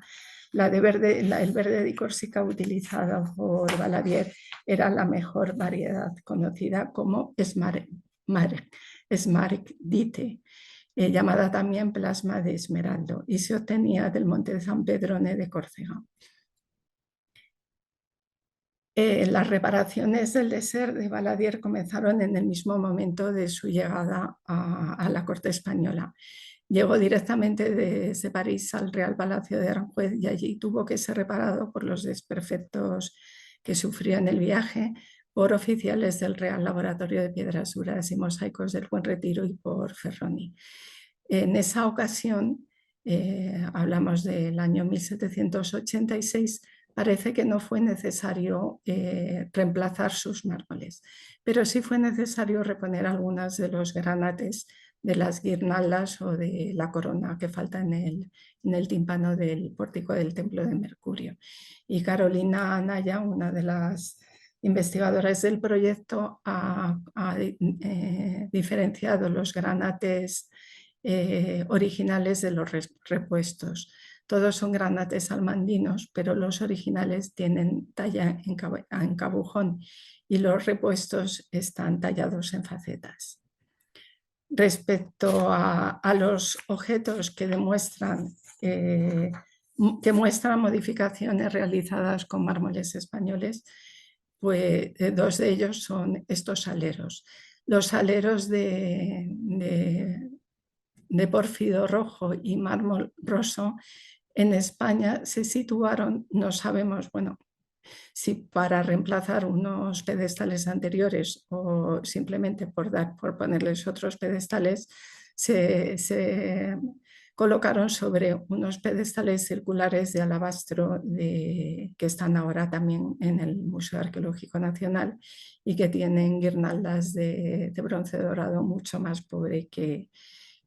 El verde di Córsica utilizado por Valadier era la mejor variedad, conocida como Smaragdite, llamada también plasma de esmeraldo, y se obtenía del monte de San Pedrone de Córcega. Las reparaciones del Leser de Valadier comenzaron en el mismo momento de su llegada a la corte española. Llegó directamente desde París al Real Palacio de Aranjuez y allí tuvo que ser reparado por los desperfectos que sufrió en el viaje por oficiales del Real Laboratorio de Piedras Duras y Mosaicos del Buen Retiro y por Ferroni. En esa ocasión, hablamos del año 1786, parece que no fue necesario reemplazar sus mármoles, pero sí fue necesario reponer algunas de los granates de las guirnaldas o de la corona que falta en el tímpano del pórtico del Templo de Mercurio. Y Carolina Anaya, una de las investigadoras del proyecto, ha diferenciado los granates originales de los repuestos. Todos son granates almandinos, pero los originales tienen talla en cabujón y los repuestos están tallados en facetas. Respecto a los objetos que muestran modificaciones realizadas con mármoles españoles, pues dos de ellos son estos aleros. Los aleros de pórfido rojo y mármol roso en España se situaron, no sabemos, bueno, si para reemplazar unos pedestales anteriores o simplemente por ponerles otros pedestales, se colocaron sobre unos pedestales circulares de alabastro que están ahora también en el Museo Arqueológico Nacional y que tienen guirnaldas de bronce dorado mucho más pobre que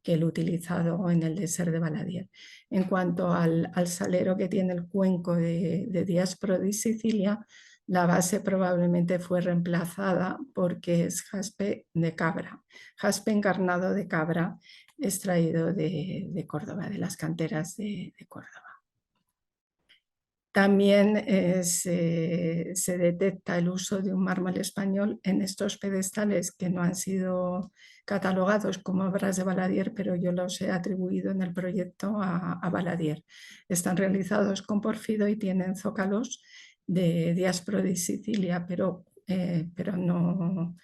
el utilizado en el Désert de Valadier. En cuanto al salero que tiene el cuenco de Diaspro de Sicilia, la base probablemente fue reemplazada porque es jaspe de cabra, jaspe encarnado de cabra extraído de Córdoba, de las canteras de Córdoba. También se detecta el uso de un mármol español en estos pedestales que no han sido catalogados como obras de Valadier, pero yo los he atribuido en el proyecto a Valadier. Están realizados con pórfido y tienen zócalos de Diaspro de Sicilia, pero no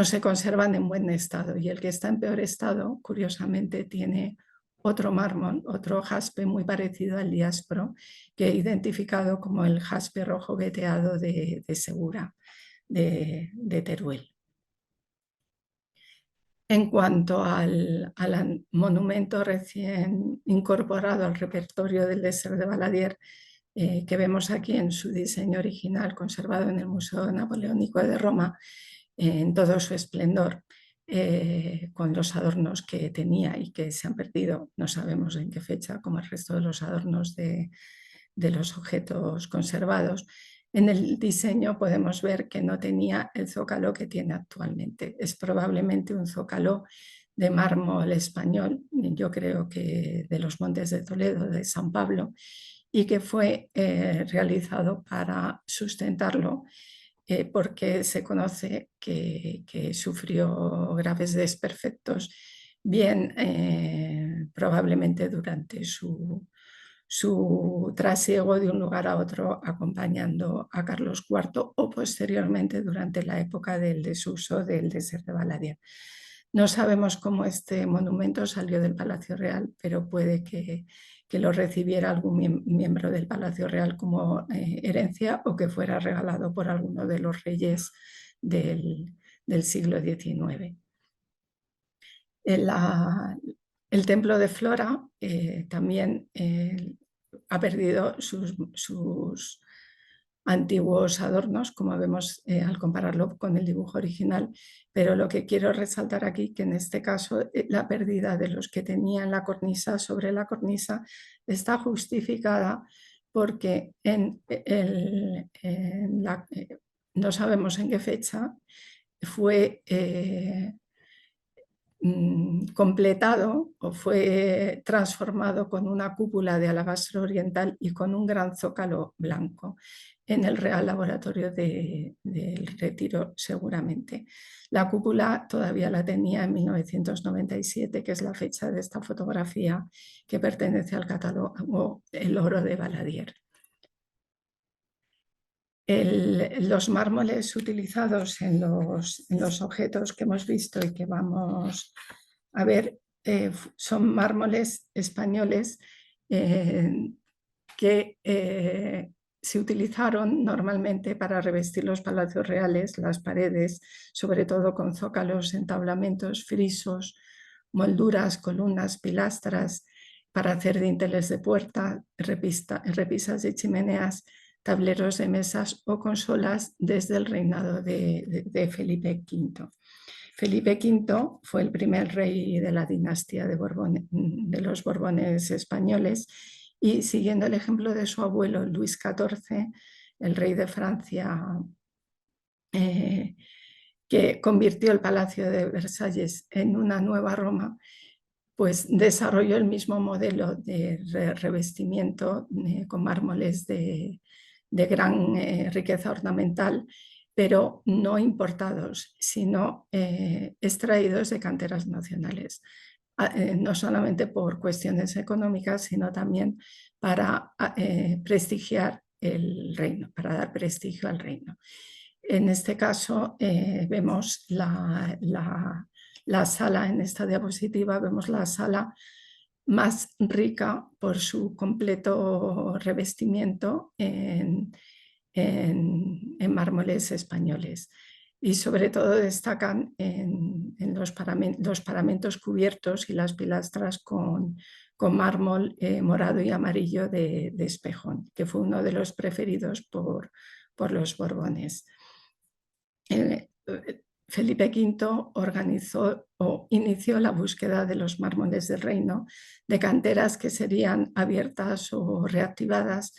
se conservan en buen estado. Y el que está en peor estado, curiosamente, tiene otro mármol, otro jaspe muy parecido al Diaspro, que he identificado como el jaspe rojo veteado de Segura, de Teruel. En cuanto al monumento recién incorporado al repertorio del Désert de Valadier, que vemos aquí en su diseño original conservado en el Museo Napoleónico de Roma, en todo su esplendor, con los adornos que tenía y que se han perdido, no sabemos en qué fecha, como el resto de los adornos de los objetos conservados. En el diseño podemos ver que no tenía el zócalo que tiene actualmente. Es probablemente un zócalo de mármol español, yo creo que de los Montes de Toledo, de San Pablo, y que fue realizado para sustentarlo porque se conoce que sufrió graves desperfectos, bien probablemente durante su trasiego de un lugar a otro acompañando a Carlos IV o posteriormente durante la época del desuso del Désert de Valadier. No sabemos cómo este monumento salió del Palacio Real, pero puede que lo recibiera algún miembro del Palacio Real como herencia o que fuera regalado por alguno de los reyes del siglo XIX. El templo de Flora también ha perdido sus antiguos adornos, como vemos al compararlo con el dibujo original, pero lo que quiero resaltar aquí, que en este caso la pérdida de los que tenía en la cornisa, sobre la cornisa, está justificada porque no sabemos en qué fecha fue completado o fue transformado con una cúpula de alabastro oriental y con un gran zócalo blanco en el Real Laboratorio del Retiro seguramente. La cúpula todavía la tenía en 1997, que es la fecha de esta fotografía que pertenece al catálogo El Oro de Valadier. Los mármoles utilizados en los objetos que hemos visto y que vamos a ver son mármoles españoles que se utilizaron normalmente para revestir los palacios reales, las paredes, sobre todo con zócalos, entablamentos, frisos, molduras, columnas, pilastras, para hacer dinteles de puerta, repisas de chimeneas. tableros de mesas o consolas desde el reinado de Felipe V. Felipe V fue el primer rey de la dinastía de los Borbones españoles y, siguiendo el ejemplo de su abuelo Luis XIV, el rey de Francia, que convirtió el Palacio de Versalles en una nueva Roma, pues desarrolló el mismo modelo de revestimiento con mármoles de gran riqueza ornamental, pero no importados, sino extraídos de canteras nacionales, no solamente por cuestiones económicas, sino también para prestigiar el reino, para dar prestigio al reino. En este caso vemos la sala, en esta diapositiva vemos la sala más rica por su completo revestimiento en mármoles españoles. Y sobre todo destacan en los paramentos cubiertos y las pilastras con mármol morado y amarillo de Espejón, que fue uno de los preferidos por los Borbones. Felipe V organizó o inició la búsqueda de los mármoles del reino, de canteras que serían abiertas o reactivadas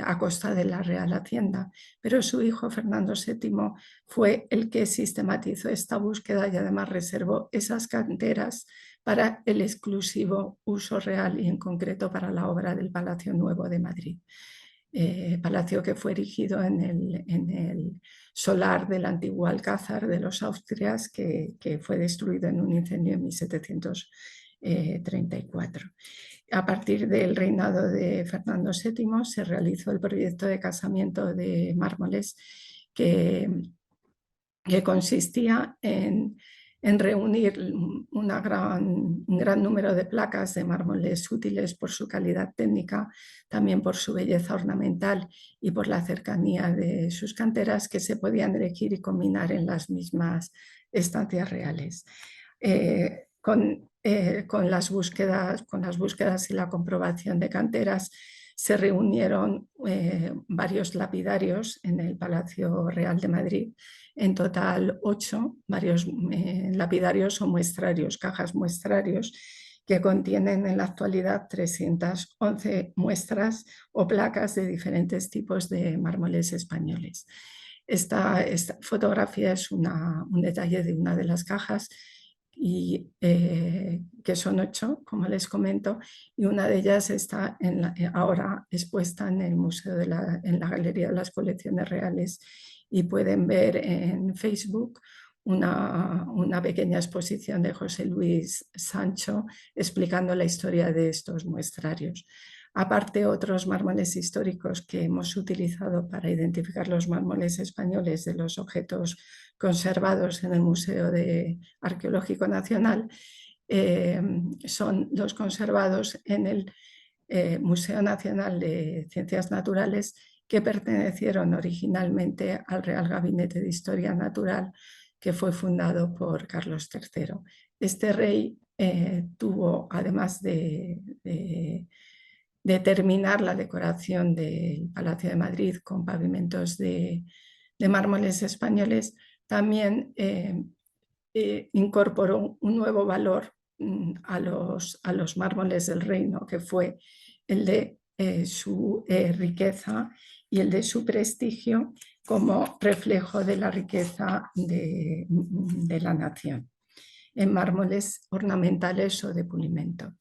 a costa de la Real Hacienda, pero su hijo Fernando VII fue el que sistematizó esta búsqueda y además reservó esas canteras para el exclusivo uso real y en concreto para la obra del Palacio Nuevo de Madrid. Palacio que fue erigido en el solar del antiguo Alcázar de los Austrias, que fue destruido en un incendio en 1734. A partir del reinado de Fernando VII se realizó el proyecto de casamiento de mármoles que consistía en reunir un gran número de placas de mármoles útiles por su calidad técnica, también por su belleza ornamental y por la cercanía de sus canteras, que se podían elegir y combinar en las mismas estancias reales. Con las búsquedas y la comprobación de canteras, se reunieron varios lapidarios en el Palacio Real de Madrid, en total 8, varios lapidarios o muestrarios, cajas muestrarios, que contienen en la actualidad 311 muestras o placas de diferentes tipos de mármoles españoles. Esta fotografía es un detalle de una de las cajas, y que son 8, como les comento, y una de ellas está ahora expuesta en el Museo en la Galería de las Colecciones Reales, y pueden ver en Facebook una pequeña exposición de José Luis Sancho explicando la historia de estos muestrarios. Aparte, otros mármoles históricos que hemos utilizado para identificar los mármoles españoles de los objetos conservados en el Museo Arqueológico Nacional son los conservados en el Museo Nacional de Ciencias Naturales, que pertenecieron originalmente al Real Gabinete de Historia Natural, que fue fundado por Carlos III. Este rey tuvo, además de terminar la decoración del Palacio de Madrid con pavimentos de mármoles españoles, también incorporó un nuevo valor a los mármoles del reino, que fue el de su riqueza y el de su prestigio como reflejo de la riqueza de la nación, en mármoles ornamentales o de pulimento.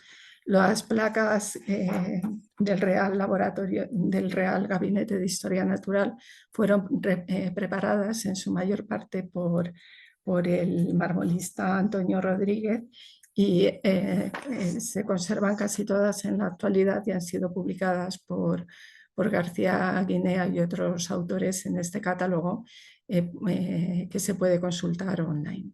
Las placas del Real Gabinete de Historia Natural fueron preparadas en su mayor parte por el marmolista Antonio Rodríguez, y se conservan casi todas en la actualidad y han sido publicadas por García Guinea y otros autores en este catálogo que se puede consultar online.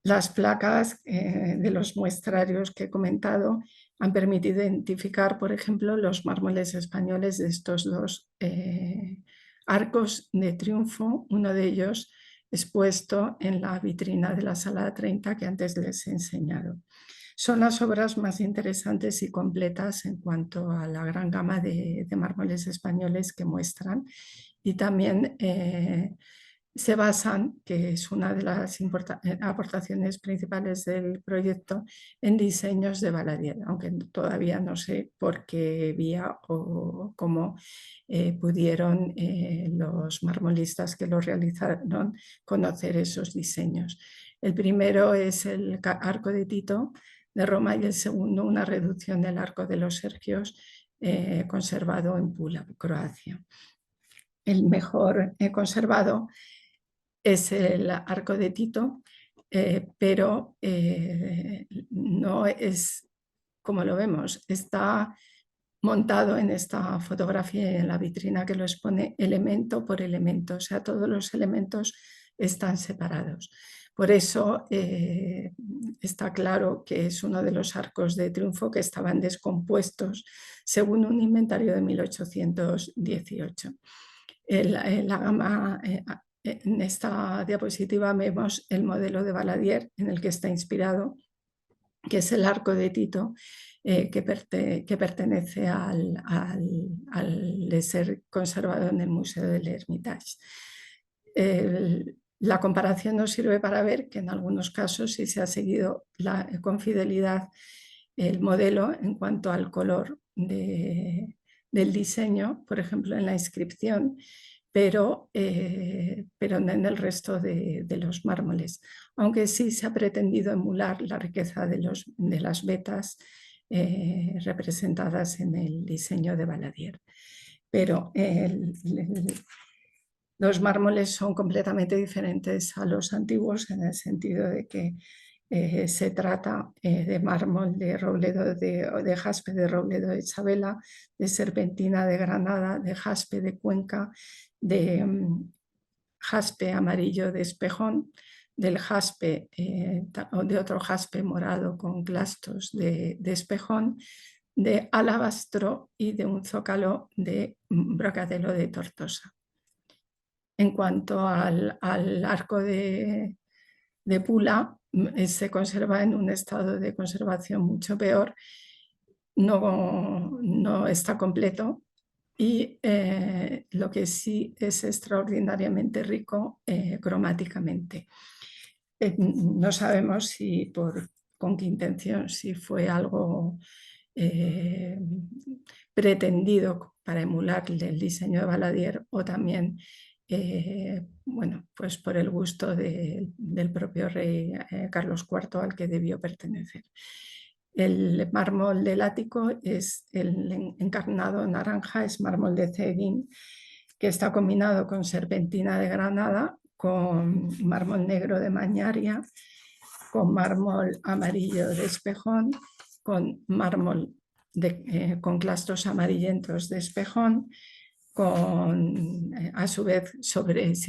Las placas de los muestrarios que he comentado han permitido identificar, por ejemplo, los mármoles españoles de estos dos arcos de triunfo, uno de ellos expuesto en la vitrina de la Sala 30 que antes les he enseñado. Son las obras más interesantes y completas en cuanto a la gran gama de mármoles españoles que muestran, y también se basan, que es una de las aportaciones principales del proyecto, en diseños de Valadier, aunque todavía no sé por qué vía o cómo pudieron los marmolistas que lo realizaron conocer esos diseños. El primero es el arco de Tito de Roma, y el segundo una reducción del arco de los Sergios conservado en Pula, Croacia. El mejor conservado es el arco de Tito, pero no es como lo vemos, está montado en esta fotografía y en la vitrina que lo expone elemento por elemento, o sea, todos los elementos están separados. Por eso está claro que es uno de los arcos de triunfo que estaban descompuestos según un inventario de 1818. La gama, en esta diapositiva vemos el modelo de Valadier en el que está inspirado, que es el arco de Tito, que pertenece al de ser conservado en el Museo del Hermitage. La comparación nos sirve para ver que en algunos casos sí se ha seguido con fidelidad el modelo en cuanto al color del diseño, por ejemplo en la inscripción, pero no en el resto de los mármoles, aunque sí se ha pretendido emular la riqueza de las vetas representadas en el diseño de Valadier. Pero los mármoles son completamente diferentes a los antiguos en el sentido de que se trata de mármol de Robledo, de jaspe de Robledo de Isabela, de serpentina de Granada, de jaspe de Cuenca, de jaspe amarillo de Espejón, del jaspe o de otro jaspe morado con clastos de Espejón, de alabastro y de un zócalo de Brocadelo de Tortosa. En cuanto al arco de Pula, se conserva en un estado de conservación mucho peor, no está completo, y lo que sí es extraordinariamente rico cromáticamente. No sabemos si con qué intención, si fue algo pretendido para emular el diseño de Valadier o también bueno, pues por el gusto del propio rey Carlos IV al que debió pertenecer. El mármol del ático es el encarnado naranja, es mármol de Cedín, que está combinado con serpentina de Granada, con mármol negro de Mañaria, con mármol amarillo de Espejón, con mármol con clastos amarillentos de Espejón, a su vez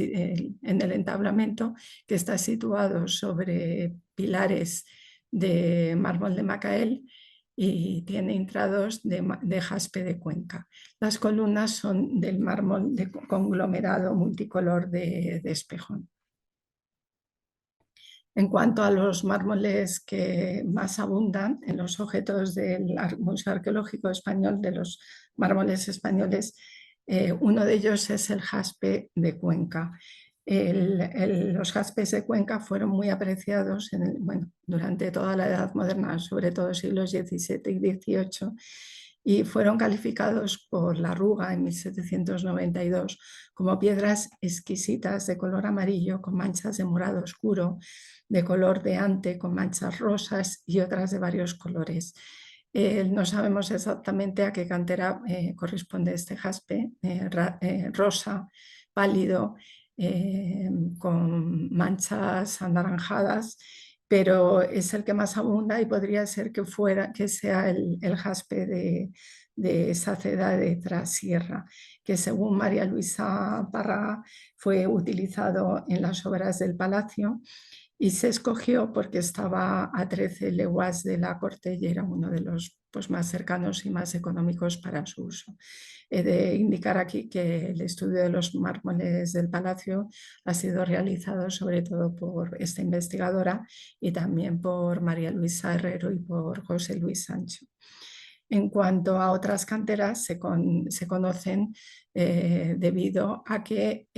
en el entablamento, que está situado sobre pilares de mármol de Macael y tiene entrados de jaspe de Cuenca. Las columnas son del mármol de conglomerado multicolor de Espejón. En cuanto a los mármoles que más abundan en los objetos del Museo Arqueológico Español, de los mármoles españoles, uno de ellos es el jaspe de Cuenca. Los jaspes de Cuenca fueron muy apreciados durante toda la Edad Moderna, sobre todo siglos XVII y XVIII, y fueron calificados por la Ruga en 1792 como piedras exquisitas de color amarillo con manchas de morado oscuro, de color de ante con manchas rosas y otras de varios colores. No sabemos exactamente a qué cantera corresponde este jaspe, rosa, pálido, con manchas anaranjadas, pero es el que más abunda y podría ser que sea el jaspe de Saceda de Trasierra, que según María Luisa Parra fue utilizado en las obras del palacio y se escogió porque estaba a 13 leguas de la corte y era uno de los más cercanos y más económicos para su uso. He de indicar aquí que el estudio de los mármoles del palacio ha sido realizado sobre todo por esta investigadora y también por María Luisa Herrero y por José Luis Sancho. En cuanto a otras canteras, se conocen debido a que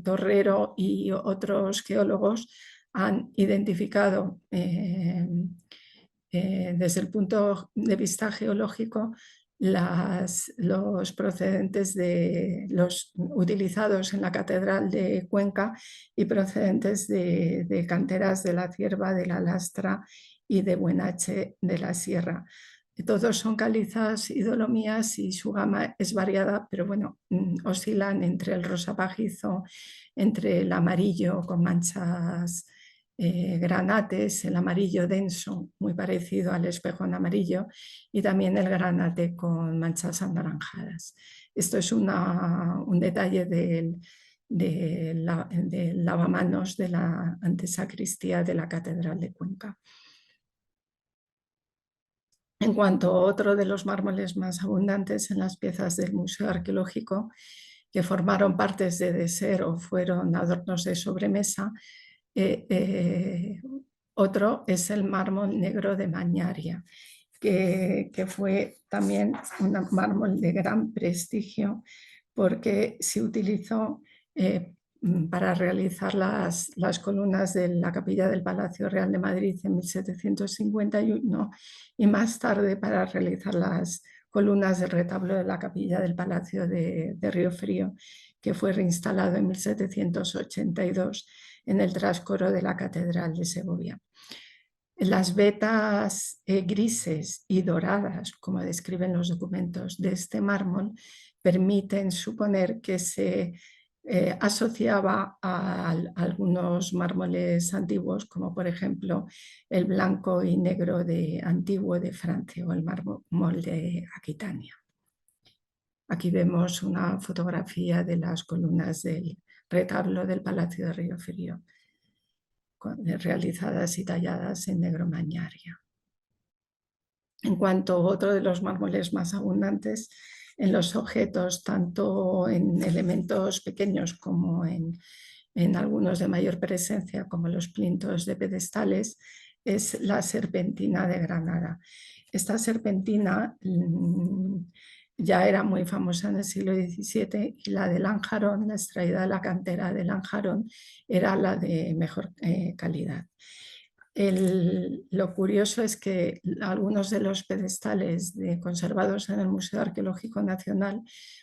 Torrero y otros geólogos han identificado desde el punto de vista geológico los procedentes de los utilizados en la Catedral de Cuenca y procedentes de canteras de la Cierva, de la Lastra y de Buenache de la Sierra. Todos son calizas y dolomías y su gama es variada, pero bueno, oscilan entre el rosa pajizo, entre el amarillo con manchas granates, el amarillo denso, muy parecido al espejón amarillo, y también el granate con manchas anaranjadas. Esto es un detalle del lavamanos de la antesacristía de la Catedral de Cuenca. En cuanto a otro de los mármoles más abundantes en las piezas del Museo Arqueológico, que formaron partes de désert o fueron adornos de sobremesa, otro es el mármol negro de Mañaria, que fue también un mármol de gran prestigio porque se utilizó para realizar las columnas de la capilla del Palacio Real de Madrid en 1751 y más tarde para realizar las columnas del retablo de la capilla del Palacio de Río Frío, que fue reinstalado en 1782 en el trascoro de la Catedral de Segovia. Las vetas grises y doradas, como describen los documentos de este mármol, permiten suponer que se asociaba a algunos mármoles antiguos, como por ejemplo el blanco y negro antiguo de Francia o el mármol de Aquitania. Aquí vemos una fotografía de las columnas del retablo del Palacio de Río Frío, realizadas y talladas en negro Mañaria. En cuanto a otro de los mármoles más abundantes en los objetos, tanto en elementos pequeños como en algunos de mayor presencia, como los plintos de pedestales, es la serpentina de Granada. Esta serpentina ya era muy famosa en el siglo XVII y la de Lanjarón, la extraída de la cantera de Lanjarón, era la de mejor calidad. Lo curioso es que algunos de los pedestales conservados en el Museo Arqueológico Nacional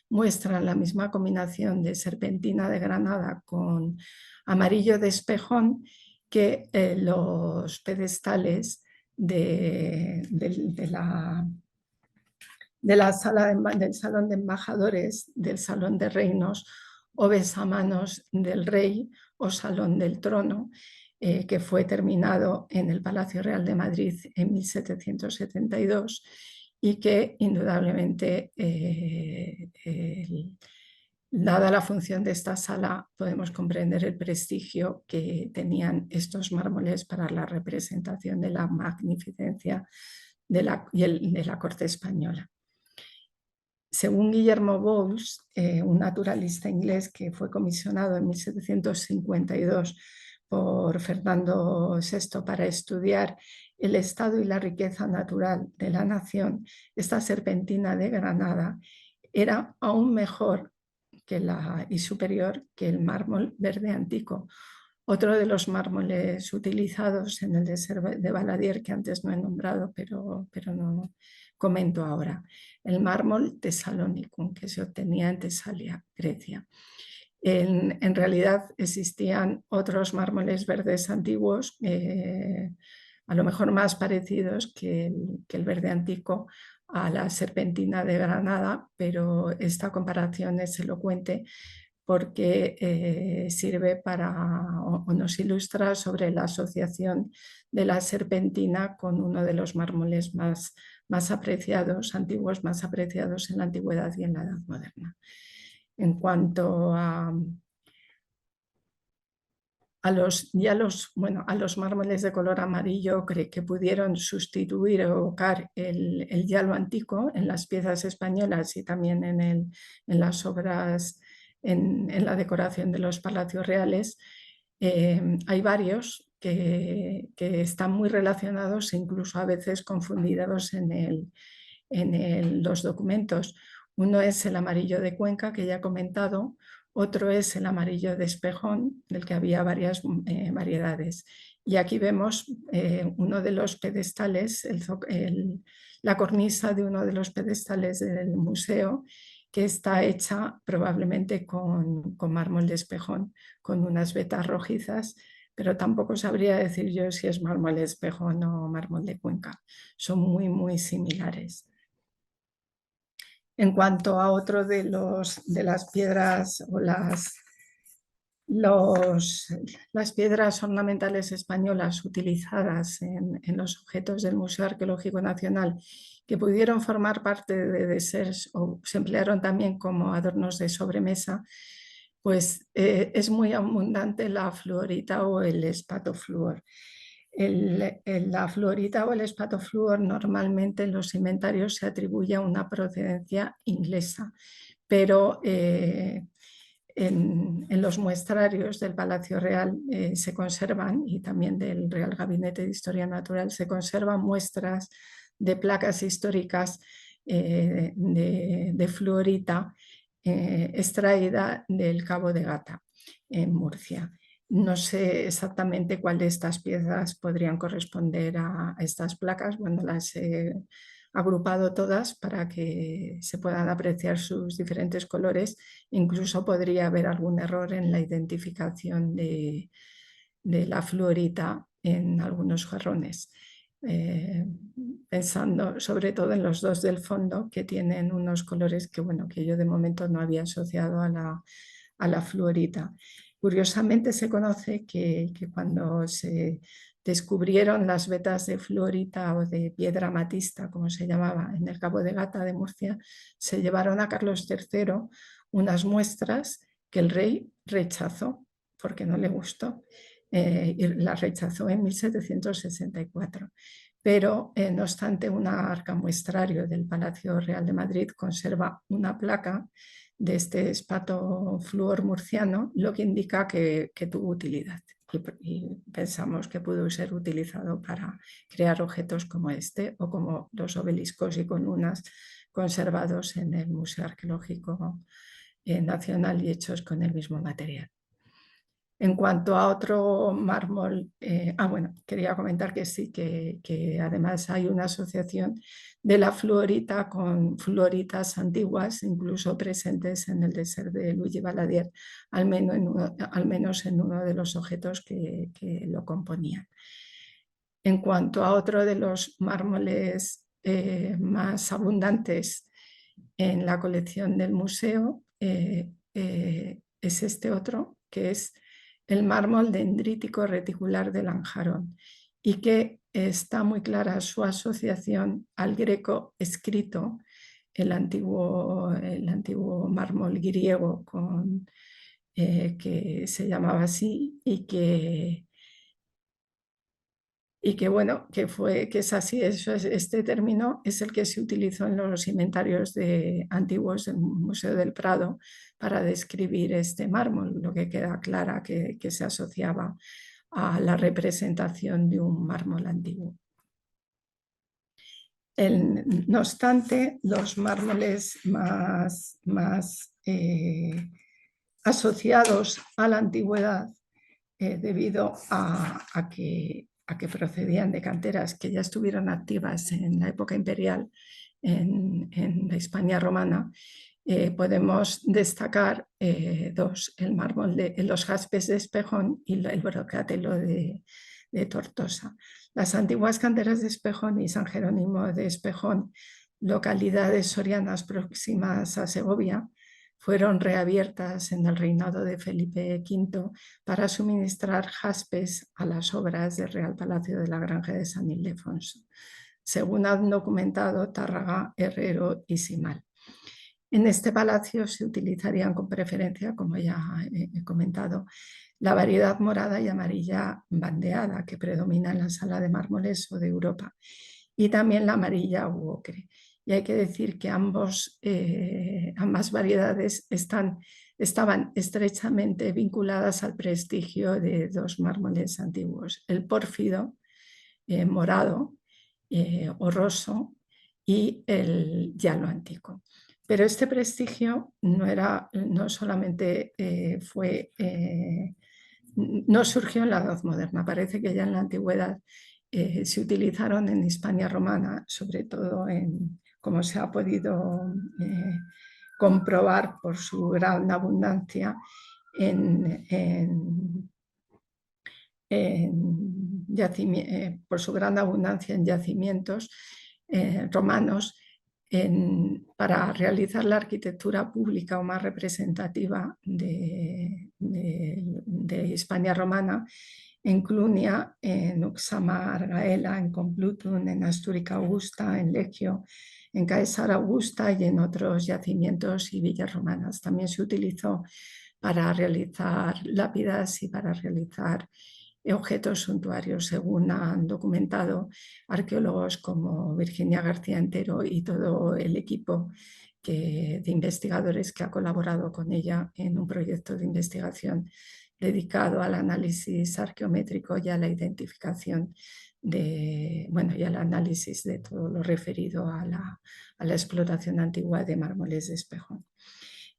muestran la misma combinación de serpentina de Granada con amarillo de espejón que los pedestales del Salón de Embajadores, del Salón de Reinos o besamanos del Rey o Salón del Trono, que fue terminado en el Palacio Real de Madrid en 1772 y que indudablemente, dada la función de esta sala, podemos comprender el prestigio que tenían estos mármoles para la representación de la magnificencia de la corte española. Según Guillermo Bowles, un naturalista inglés que fue comisionado en 1752 por Fernando VI para estudiar el estado y la riqueza natural de la nación, esta serpentina de Granada era aún mejor y superior que el mármol verde antico. Otro de los mármoles utilizados en el desierto de Valadier, que antes no he nombrado, pero no comento ahora, el mármol Thessalonicum, que se obtenía en Tesalia, Grecia. En realidad existían otros mármoles verdes antiguos, a lo mejor más parecidos que el verde antiguo a la serpentina de Granada, pero esta comparación es elocuente porque sirve o nos ilustra sobre la asociación de la serpentina con uno de los mármoles más apreciados, antiguos más apreciados en la antigüedad y en la Edad Moderna. En cuanto a a los mármoles de color amarillo que pudieron sustituir o evocar el yalo antiguo en las piezas españolas y también en las obras, en la decoración de los palacios reales. Hay varios que están muy relacionados e incluso a veces confundidos en los documentos. Uno es el amarillo de Cuenca, que ya he comentado, otro es el amarillo de Espejón, del que había varias variedades. Y aquí vemos uno de los pedestales, la cornisa de uno de los pedestales del museo, que está hecha probablemente con mármol de Espejón, con unas vetas rojizas, pero tampoco sabría decir yo si es mármol de Espejón o mármol de Cuenca. Son muy, muy similares. En cuanto a otro de las piedras o las piedras ornamentales españolas utilizadas en los objetos del Museo Arqueológico Nacional, que pudieron formar parte de desers o se emplearon también como adornos de sobremesa, pues es muy abundante la fluorita o el espatofluor. La fluorita o el espatofluor normalmente en los inventarios se atribuye a una procedencia inglesa, pero en los muestrarios del Palacio Real se conservan, y también del Real Gabinete de Historia Natural, se conservan muestras de placas históricas de fluorita extraída del Cabo de Gata, en Murcia. No sé exactamente cuál de estas piezas podrían corresponder a estas placas. Bueno, las he agrupado todas para que se puedan apreciar sus diferentes colores. Incluso podría haber algún error en la identificación de la fluorita en algunos jarrones. Pensando sobre todo en los dos del fondo, que tienen unos colores que, bueno, que yo de momento no había asociado a la fluorita. Curiosamente se conoce que cuando se descubrieron las vetas de fluorita o de piedra amatista, como se llamaba, en el Cabo de Gata de Murcia, se llevaron a Carlos III unas muestras que el rey rechazó porque no le gustó. Y la rechazó en 1764. Pero, no obstante, una arca muestrario del Palacio Real de Madrid conserva una placa de este espatofluor murciano, lo que indica que tuvo utilidad. Y pensamos que pudo ser utilizado para crear objetos como este o como los obeliscos y columnas conservados en el Museo Arqueológico Nacional y hechos con el mismo material. En cuanto a otro mármol, bueno, quería comentar que sí, que además hay una asociación de la fluorita con fluoritas antiguas, incluso presentes en el desert de Luigi Baladier, al menos en uno de los objetos que lo componían. En cuanto a otro de los mármoles más abundantes en la colección del museo, es este otro, que es el mármol dendrítico reticular de Lanjarón, y que está muy clara su asociación al greco escrito, el antiguo mármol griego que se llamaba así y que bueno, que es así. Este término es el que se utilizó en los inventarios antiguos del Museo del Prado para describir este mármol, lo que queda clara que se asociaba a la representación de un mármol antiguo. No obstante, los mármoles más asociados a la antigüedad, debido a que procedían de canteras que ya estuvieron activas en la época imperial en la España romana, podemos destacar dos: el mármol de los jaspes de Espejón y el brocatelo de Tortosa. Las antiguas canteras de Espejón y San Jerónimo de Espejón, localidades sorianas próximas a Segovia, fueron reabiertas en el reinado de Felipe V para suministrar jaspes a las obras del Real Palacio de la Granja de San Ildefonso, según han documentado Tárraga, Herrero y Simal. En este palacio se utilizarían con preferencia, como ya he comentado, la variedad morada y amarilla bandeada que predomina en la sala de mármoles o de Europa, y también la amarilla u ocre. Y hay que decir que ambas variedades estaban estrechamente vinculadas al prestigio de dos mármoles antiguos, el pórfido morado o roso y el yalo antiguo. Pero este prestigio no solamente no surgió en la Edad Moderna, parece que ya en la antigüedad se utilizaron en Hispania romana, sobre todo como se ha podido comprobar por su gran abundancia por su gran abundancia en yacimientos romanos para realizar la arquitectura pública o más representativa de Hispania romana, en Clunia, en Uxamar Gaela, en Complutum, en Astúrica Augusta, en Legio, en Caesar Augusta y en otros yacimientos y villas romanas. También se utilizó para realizar lápidas y para realizar objetos suntuarios, según han documentado arqueólogos como Virginia García Entero y todo el equipo de investigadores que ha colaborado con ella en un proyecto de investigación dedicado al análisis arqueométrico y a la identificación y al análisis de todo lo referido a la explotación antigua de mármoles de Espejón.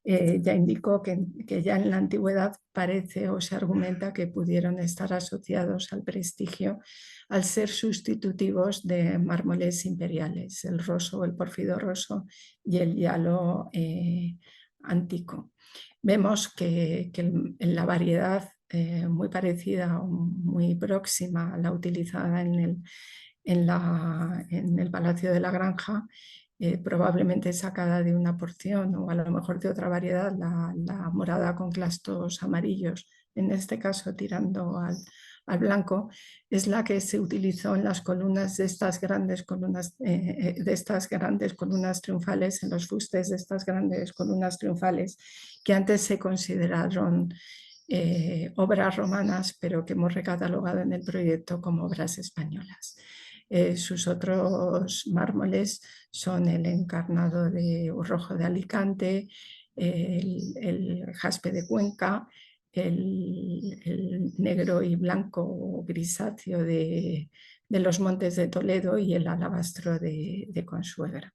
Ya indicó que ya en la antigüedad parece o se argumenta que pudieron estar asociados al prestigio al ser sustitutivos de mármoles imperiales, el roso, el pórfido roso y el yalo antico. Vemos que en la variedad muy parecida o muy próxima a la utilizada en el Palacio de la Granja, probablemente sacada de una porción o a lo mejor de otra variedad, la morada con clastos amarillos, en este caso tirando al blanco, es la que se utilizó en las columnas de estas grandes columnas, triunfales, en los fustes de estas grandes columnas triunfales, que antes se consideraron obras romanas, pero que hemos recatalogado en el proyecto como obras españolas. Sus otros mármoles son el encarnado de rojo de Alicante, el jaspe de Cuenca, el negro y blanco grisáceo de los Montes de Toledo y el alabastro de Consuegra.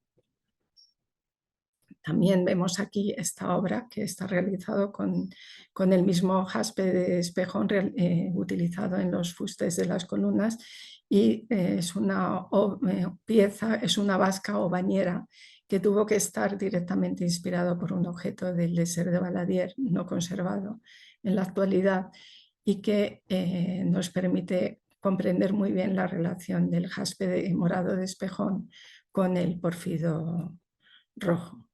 También vemos aquí esta obra que está realizado con el mismo jaspe de Espejón utilizado en los fustes de las columnas, y es una pieza, es una vasca o bañera que tuvo que estar directamente inspirado por un objeto del Désert de Baladier no conservado en la actualidad, y que nos permite comprender muy bien la relación del jaspe morado de Espejón con el pórfido rojo.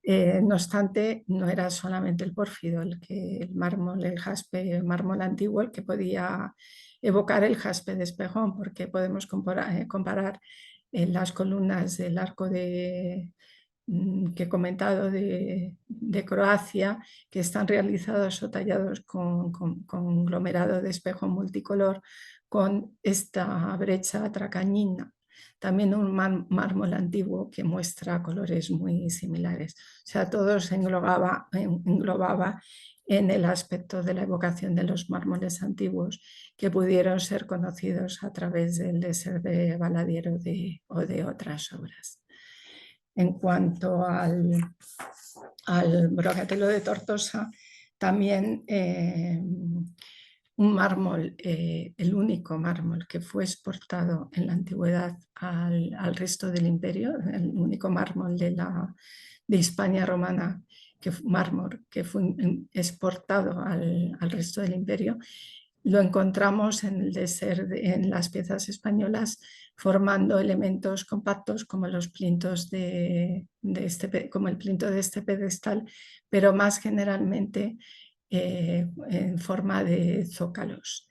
No obstante, no era solamente el pórfido, el mármol, el jaspe, el mármol antiguo, el que podía evocar el jaspe de Espejón, porque podemos comparar las columnas del arco que he comentado de Croacia, que están realizados o tallados con conglomerado de espejo multicolor, con esta brecha tracañina. También un mármol antiguo que muestra colores muy similares. O sea, todo se englobaba en el aspecto de la evocación de los mármoles antiguos, que pudieron ser conocidos a través del Désert de Baladier o de otras obras. En cuanto al Brogatelo de Tortosa, también un mármol, el único mármol que fue exportado en la antigüedad al resto del imperio, el único mármol de Hispania romana, mármol que fue exportado al resto del imperio, lo encontramos en las piezas españolas, formando elementos compactos como los plintos como el plinto de este pedestal, pero más generalmente en forma de zócalos.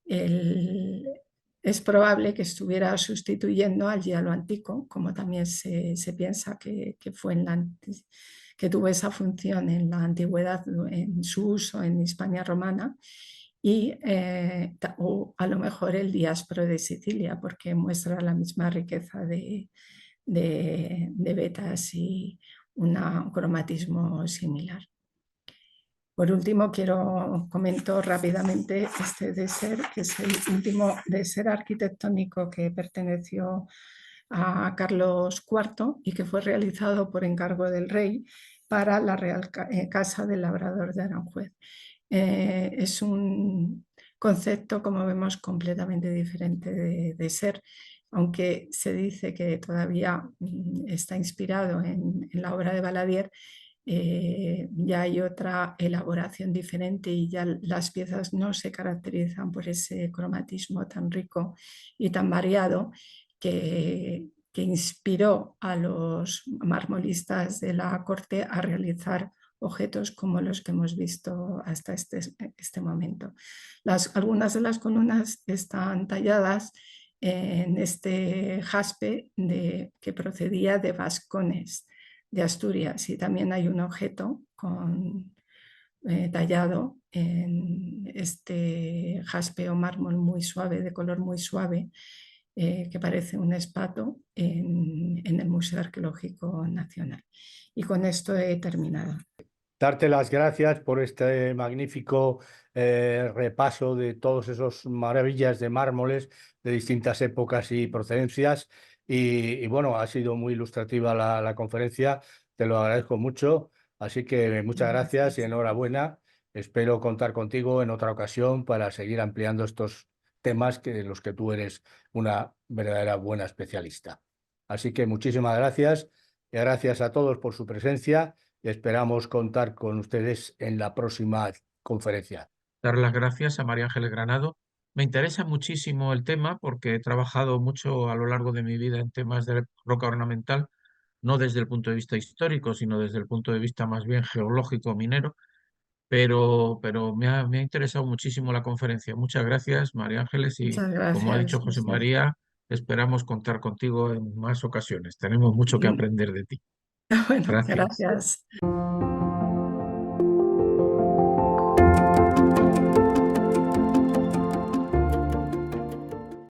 Es probable que estuviera sustituyendo al yalo antiguo, como también se piensa que fue que tuvo esa función en la antigüedad, en su uso en Hispania romana, y o a lo mejor el diásporo de Sicilia, porque muestra la misma riqueza de vetas y un cromatismo similar. Por último, comento rápidamente este Désert, que es el último Désert arquitectónico que perteneció a Carlos IV y que fue realizado por encargo del rey para la Real Casa del Labrador de Aranjuez. Es un concepto, como vemos, completamente diferente de ser, aunque se dice que todavía está inspirado en la obra de Valadier. Ya hay otra elaboración diferente y ya las piezas no se caracterizan por ese cromatismo tan rico y tan variado que inspiró a los marmolistas de la corte a realizar objetos como los que hemos visto hasta este momento. Algunas de las columnas están talladas en este jaspe que procedía de Vascones, de Asturias, y también hay un objeto tallado en este jaspe o mármol muy suave, de color muy suave, que parece un espato en el Museo Arqueológico Nacional. Y con esto he terminado. Darte las gracias por este magnífico repaso de todos esos maravillas de mármoles de distintas épocas y procedencias. Y bueno, ha sido muy ilustrativa la conferencia, te lo agradezco mucho. Así que muchas gracias y enhorabuena. Espero contar contigo en otra ocasión para seguir ampliando estos temas de los que tú eres una verdadera buena especialista. Así que muchísimas gracias y gracias a todos por su presencia. Esperamos contar con ustedes en la próxima conferencia. Dar las gracias a María Ángeles Granado. Me interesa muchísimo el tema porque he trabajado mucho a lo largo de mi vida en temas de roca ornamental, no desde el punto de vista histórico, sino desde el punto de vista más bien geológico, minero, pero me ha interesado muchísimo la conferencia. Muchas gracias, María Ángeles, y Muchas como ha gracias. dicho José María, esperamos contar contigo en más ocasiones. Tenemos mucho que aprender de ti. Bueno, Gracias. gracias.